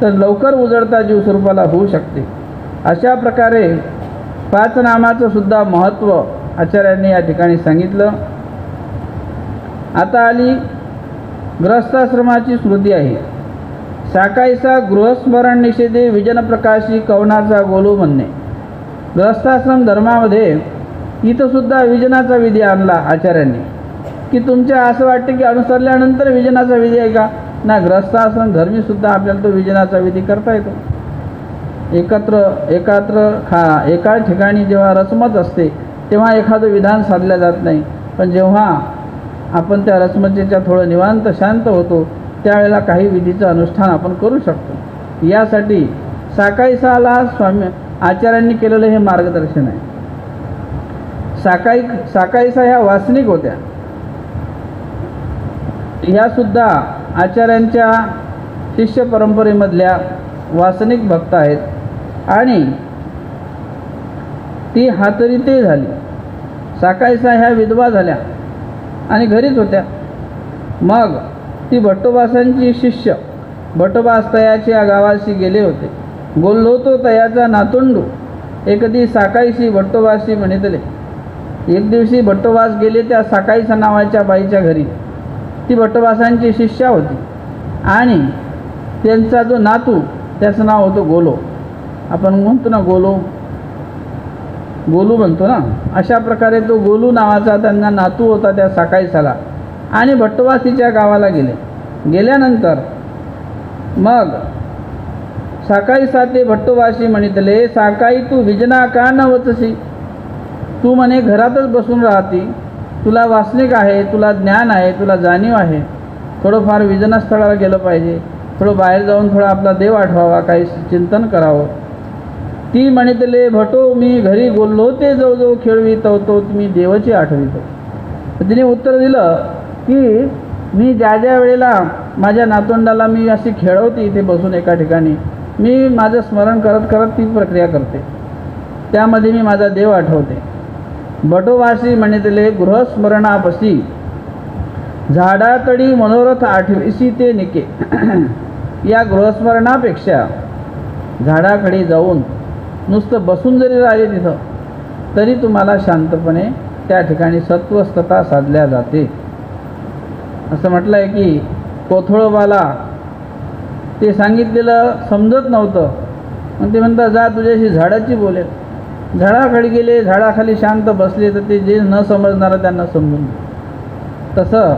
तर लवकर उजळता जीवस्वरूपाला होऊ शकते. अशा प्रकारे 5 नामाचं सुद्धा महत्त्व आचार्यांनी या ठिकाणी सांगितलं. आता आली गृहस्थाश्रमाची स्मृती आहे. साकाईचा गृहस्मरण निषेधे विजन प्रकाशी कवनाचा गोलू म्हणणे. गृहस्थाश्रम धर्मामध्ये इथंसुद्धा विजनाचा विधी आणला आचार्यांनी की तुमच्या असं वाटतं की अनुसरल्यानंतर विजनाचा विधी आहे का? ना, गृहस्थाश्रम धर्मीसुद्धा आपल्याला तो विजनाचा विधी करता येतो. एका ठिकाणी जेव्हा रसमत असते तेव्हा एखादं विधान साधलं जात नाही, पण जेव्हा आपण त्या रसमतेच्या थोडं निवांत शांत होतो त्यावेळेला काही विधीचं अनुष्ठान आपण करू शकतो. यासाठी साकाईसाला स्वामी आचार्यांनी केलेलं हे मार्गदर्शन आहे. साकाईसा ह्या वासनिक होत्या. ह्यासुद्धा आचार्यांच्या शिष्य परंपरेमधल्या वासनिक भक्त आहेत आणि ती हातरीते झाली. साकाईसा ह्या विधवा झाल्या आणि घरीच होत्या. मग ती भट्टोबासांची शिष्य भट्टोबास तयाच्या गावाशी गेले होते. बोललो तो तयाचा नातुंडू एकदी साकाईशी भट्टोबाशी म्हणितले. एक दिवशी भट्टोबास गेले त्या साकाईसा नावाच्या बाईच्या घरी. ती भट्टोबासांची शिष्या होती आणि त्यांचा जो नातू त्याचं नाव होतं गोलो. आपण म्हणतो ना गोलू म्हणतो ना, अशा प्रकारे तो गोलू नावाचा त्यांना नातू होता त्या साकाईसाला. आणि भट्टोबास तिच्या गावाला गेले. गेल्यानंतर मग साकाईसा ते भट्टोबाशी म्हणितले साकाई तू विजना का न वचसी. तू म्हणे घरातच बसून राहती तुला वासनिक आहे, तुला ज्ञान आहे, तुला जाणीव आहे, थोडंफार विजनस्थळाला गेलं पाहिजे, थोडं बाहेर जाऊन थोडा आपला देव आठवावा, काही चिंतन करावं. ती म्हणितले भटो मी घरी बोललो ते जो जो खेळवितो तो तुम्ही देवाची आठवितो. तर तिने उत्तर दिलं की मी ज्या ज्या वेळेला माझ्या नातवंडाला मी अशी खेळवते इथे बसून एका ठिकाणी, मी माझं स्मरण करत करत ती प्रक्रिया करते, त्यामध्ये मी माझा देव आठवते. बटोवासी म्हणितले गृहस्मरणापसी झाडातडी मनोरथ आठविसी ते निके. या गृहस्मरणापेक्षा झाडाकडे जाऊन नुसतं बसून जरी राहिले तिथं तरी तुम्हाला शांतपणे त्या ठिकाणी सत्वस्थता साधल्या जाते. असं म्हटलं आहे की कोथळोबाला ते सांगितलेलं समजत नव्हतं, मग ते म्हणतात जा तुझ्याशी झाडाची बोलेल. झाडाखाली गेले, झाडाखाली शांत बसले तर ते जे न समजणारं त्यांना समजून गेलं. तसं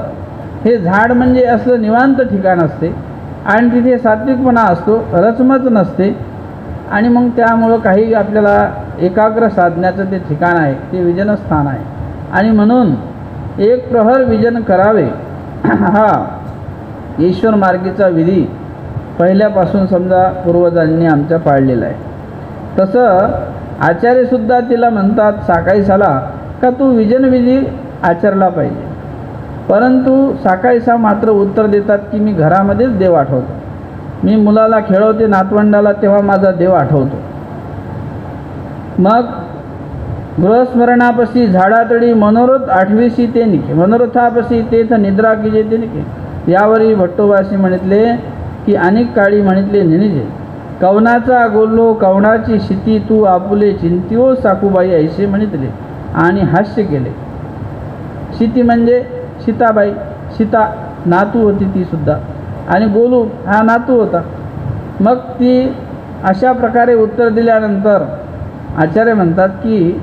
हे झाड म्हणजे असं निवांत ठिकाण असते आणि तिथे सात्विकपणा असतो, रचमच नसते आणि मग त्यामुळं काही आपल्याला एकाग्र साधण्याचं ते ठिकाण आहे, ते विजन स्थान आहे. आणि म्हणून एक प्रहर विजन करावे हा ईश्वर मार्गीचा विधी पहिल्यापासून समजा पूर्वजांनी आमच्या पाळलेला आहे. तसं आचार्यसुद्धा तिला म्हणतात साकाईसाला का तू विजन विधी आचरला पाहिजे, परंतु साकाईसा मात्र उत्तर देतात की मी घरामध्येच देव आठवतो, मी मुलाला खेळवते नातवंडाला तेव्हा माझा देव आठवतो. मग गृहस्मरणापशी झाडातडी मनोरथ आठवीशी ते निके, मनोरथापशी तेथ निद्रा कीजे ते निके. यावरी भट्टोबाशी म्हणितले की अनेक काळी म्हणितले निनिजे कवनाचा गोल्लो कवनाची शिती तू आपुले चिंतिओ साकूबाई ऐसे म्हणितले आणि हास्य केले. शिती म्हणजे सीताबाई, सीता नातू होती ती सुद्धा, आणि गोलू हा नातू होता. मग ती अशा प्रकारे उत्तर दिल्यानंतर आचार्य म्हणतात की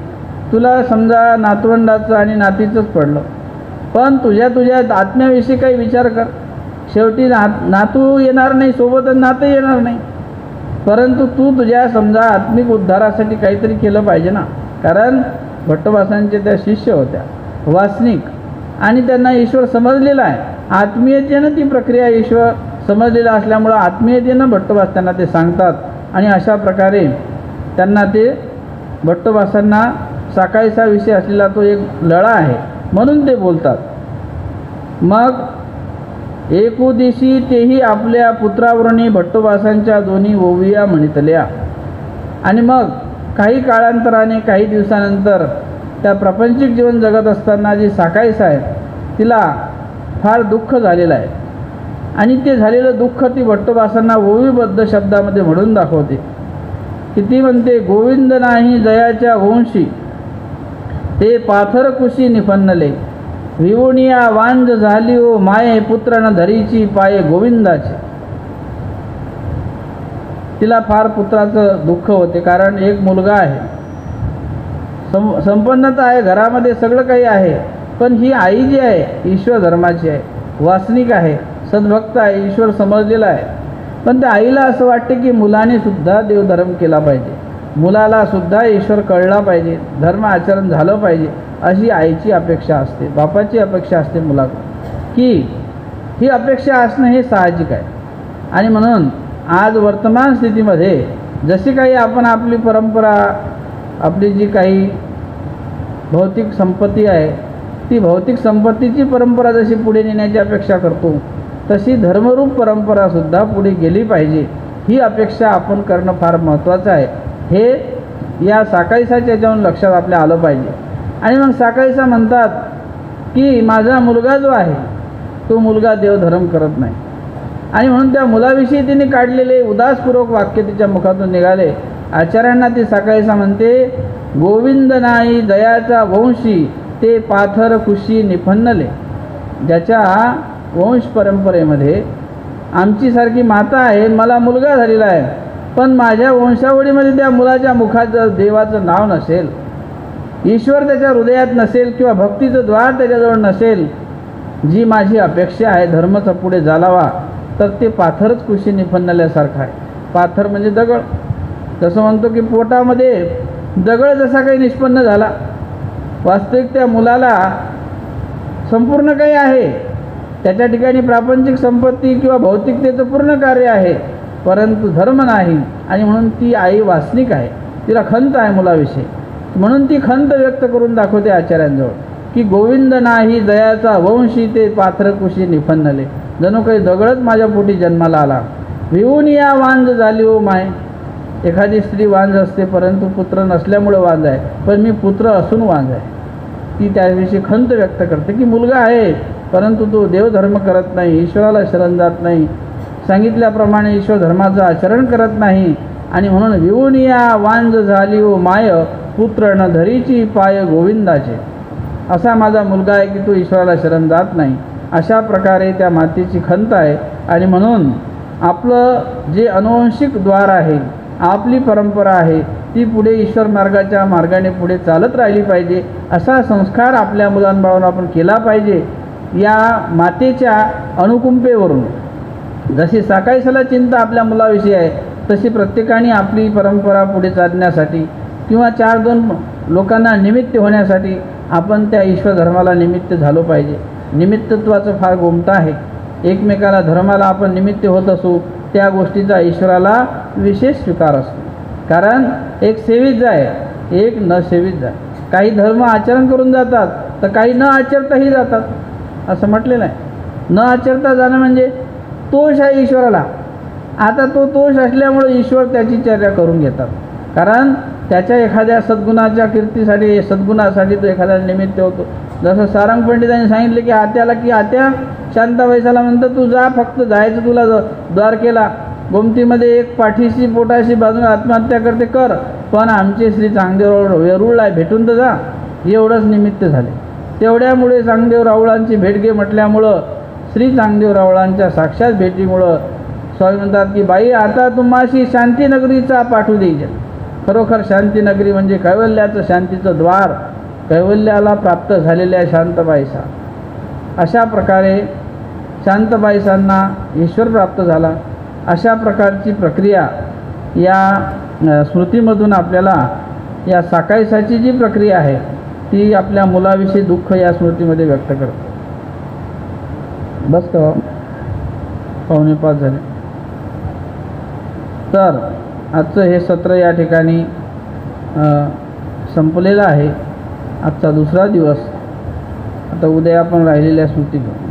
तुला समजा नातवंडाचं आणि नातीचंच पडलं, पण तुझ्या आत्म्याविषयी काही विचार कर. शेवटी नातू येणार नाही सोबतच नातं येणार नाही, परंतु तू तुझ्या समजा आत्मिक उद्धारासाठी काहीतरी केलं पाहिजे ना. कारण भट्टोबासांचे त्या शिष्य होत्या वासनिक आणि त्यांना ईश्वर समजलेला आहे, आत्मीयतेनं ती प्रक्रिया ईश्वर समजलेला असल्यामुळं आत्मीयतेनं भट्टोबास त्यांना ते सांगतात आणि अशा प्रकारे त्यांना ते भट्टोबासांना साकाईचा विषय असलेला तो एक लळा आहे म्हणून ते बोलतात. मग एकुदिशी तेही आपल्या पुत्रावरणी भट्टोबासांच्या दोन्ही ओविया म्हणितल्या. आणि मग काही काळांतराने काही दिवसानंतर त्या प्रापंचिक जीवन जगत असताना जी साकाईस आहे तिला फार दुःख झालेलं आहे आणि ते झालेलं दुःख ती भट्टोबासांना ओवीबद्ध शब्दामध्ये म्हणून दाखवते की ती म्हणते गोविंद नाही जयाच्या वंशी ते पाथर कुशी निफन्नले विवुणिया वांज झाली ओ माये पुत्र न धरीची पाये गोविंदाचे. तिला फार पुत्राचं दुःख होते, कारण एक मुलगा आहे, संपन्नता आहे, घरामध्ये सगळं काही आहे, पण ही आई जी आहे ईश्वर धर्माची आहे, वासनिक आहे, सद्भक्त आहे, ईश्वर समजलेला आहे. पण त्या आईला असं वाटते की मुलाने सुद्धा देवधर्म केला पाहिजे, मुलाला सुद्धा ईश्वर कळला पाहिजे, धर्म आचरण झालं पाहिजे, अशी आईची अपेक्षा असते, बापाची अपेक्षा असते मुलाकडून. की ही अपेक्षा असणं हे साहजिक आहे. आणि म्हणून आज वर्तमान स्थितीमध्ये जशी काही आपण आपली परंपरा, आपली जी काही भौतिक संपत्ती आहे ती भौतिक संपत्तीची परंपरा जशी पुढे नेण्याची अपेक्षा करतो, तशी धर्मरूप परंपरासुद्धा पुढे गेली पाहिजे ही अपेक्षा आपण करणं फार महत्त्वाचं आहे. हे या साकाईसाच्या याच्यावरून लक्षात आपल्या आलं पाहिजे. आणि मग साकाईसा म्हणतात की माझा मुलगा जो आहे तो मुलगा देवधर्म करत नाही, आणि म्हणून त्या मुलाविषयी तिने काढलेले उदासपूर्वक वाक्य तिच्या मुखातून निघाले. आचार्यांना ती साकाईसा म्हणते गोविंद नाही दयाचा वंशी ते पाथर कुशी निफन्नले. ज्याच्या वंश परंपरेमध्ये आमची सारखी माता आहे, मला मुलगा झालेला आहे, पण माझ्या वंशावळीमध्ये त्या मुलाच्या मुखात जर देवाचं नाव नसेल, ईश्वर त्याच्या हृदयात नसेल किंवा भक्तीचं द्वार त्याच्याजवळ नसेल, जी माझी अपेक्षा आहे धर्माचा पुढे चालावा, तर ते पाथरच कुशी निफन्नल्यासारखं आहे. पाथर म्हणजे दगड. जसं म्हणतो की पोटामध्ये दगड जसा काही निष्पन्न झाला, वास्तविक त्या मुलाला संपूर्ण काही आहे, त्याच्या ठिकाणी प्रापंचिक संपत्ती किंवा भौतिकतेचं पूर्ण कार्य आहे, परंतु धर्म नाही. आणि म्हणून ती आई वासनिक आहे, तिला खंत आहे मुलाविषयी. म्हणून ती खंत व्यक्त करून दाखवते आचार्यांजवळ की गोविंद नाही जयाचा वंशी ते पाथर कुशी निफन्नले. जणू काही दगडच माझ्या पोटी जन्माला आला. भिवून या वांज झाली ओ माय. एखादी स्त्री वांज असते परंतु पुत्र नसल्यामुळे वांज आहे, पण मी पुत्र असून वांज आहे. ती त्याविषयी खंत व्यक्त करते की मुलगा आहे परंतु तो देवधर्म करत नाही, ईश्वराला शरण जात नाही, सांगितल्याप्रमाणे ईश्वर धर्माचं आचरण करत नाही. आणि म्हणून भिवून या वांज झाली ओ माय पुत्र न धरीची पाय गोविंदाचे. असा माझा मुलगा आहे की तो ईश्वराला शरण जात नाही. अशा प्रकारे त्या मातेची खंत आहे. आणि म्हणून आपलं जे अनुवंशिक द्वार आहे, आपली परंपरा आहे, ती पुढे ईश्वर मार्गाने पुढे चालत राहिली पाहिजे. असा संस्कार आपल्या मुलांबाळांना आपण केला पाहिजे. या मातेच्या अनुकंपेवरून जशी साकाईसाला चिंता आपल्या मुलाविषयी आहे, तशी प्रत्येकाने आपली परंपरा पुढे चालण्यासाठी किंवा 4-2 लोकांना निमित्त होण्यासाठी आपण त्या ईश्वर धर्माला निमित्त झालो पाहिजे. निमित्तत्वाचं फार गोमटा आहे. एकमेकाला धर्माला आपण निमित्त होत असू, त्या गोष्टीचा ईश्वराला विशेष स्वीकार असतो. कारण एक सेवित जाय, एक न सेवित जाय. काही धर्म आचरण करून जातात तर काही न आचरताही जातात, असं म्हटलेलं आहे. न आचरता जाणं म्हणजे तोष आहे ईश्वराला. आता तो तोष असल्यामुळे ईश्वर त्याची चर्या करून घेतात. कारण त्याच्या एखाद्या सद्गुणाच्या कीर्तीसाठी, सद्गुणासाठी तो एखाद्या निमित्त होतो. जसं सारंग पंडितांनी सांगितले की आत्याला की आत्या शांताबाईसाला म्हणतं तू जा, फक्त जायचं तुला द्वारकेला, गोमतीमध्ये एक पाठीशी पोटाशी बाजून आत्महत्या करते कर, पण आमचे श्री चांगदेव वेरूळला भेटून तर जा. एवढंच निमित्त झाले. तेवढ्यामुळे चांगदेव रावळांची भेट घे म्हटल्यामुळं श्री चांगदेव रावळांच्या साक्षात भेटीमुळं स्वामी म्हणतात की बाई आता तुम्हाशी शांतीनगरीचा पाठवू देईल. खरोखर शांतीनगरी म्हणजे कैवल्याचं शांतीचं द्वार, कैवल्याला प्राप्त झालेल्या शांतबाईसा. अशा प्रकारे शांतबाईसांना ईश्वर प्राप्त झाला. अशा प्रकारची प्रक्रिया या स्मृतीमधून आपल्याला, या साकाईसाची जी प्रक्रिया आहे ती आपल्या मुलाविषयी दुःख या स्मृतीमध्ये व्यक्त करतो. बस का 4:45 झाले. तर आजचं हे सत्र या ठिकाणी संपलेलं आहे. आजचा दुसरा दिवस. आता उद्या आपण राहिलेल्या स्मृती घेऊ.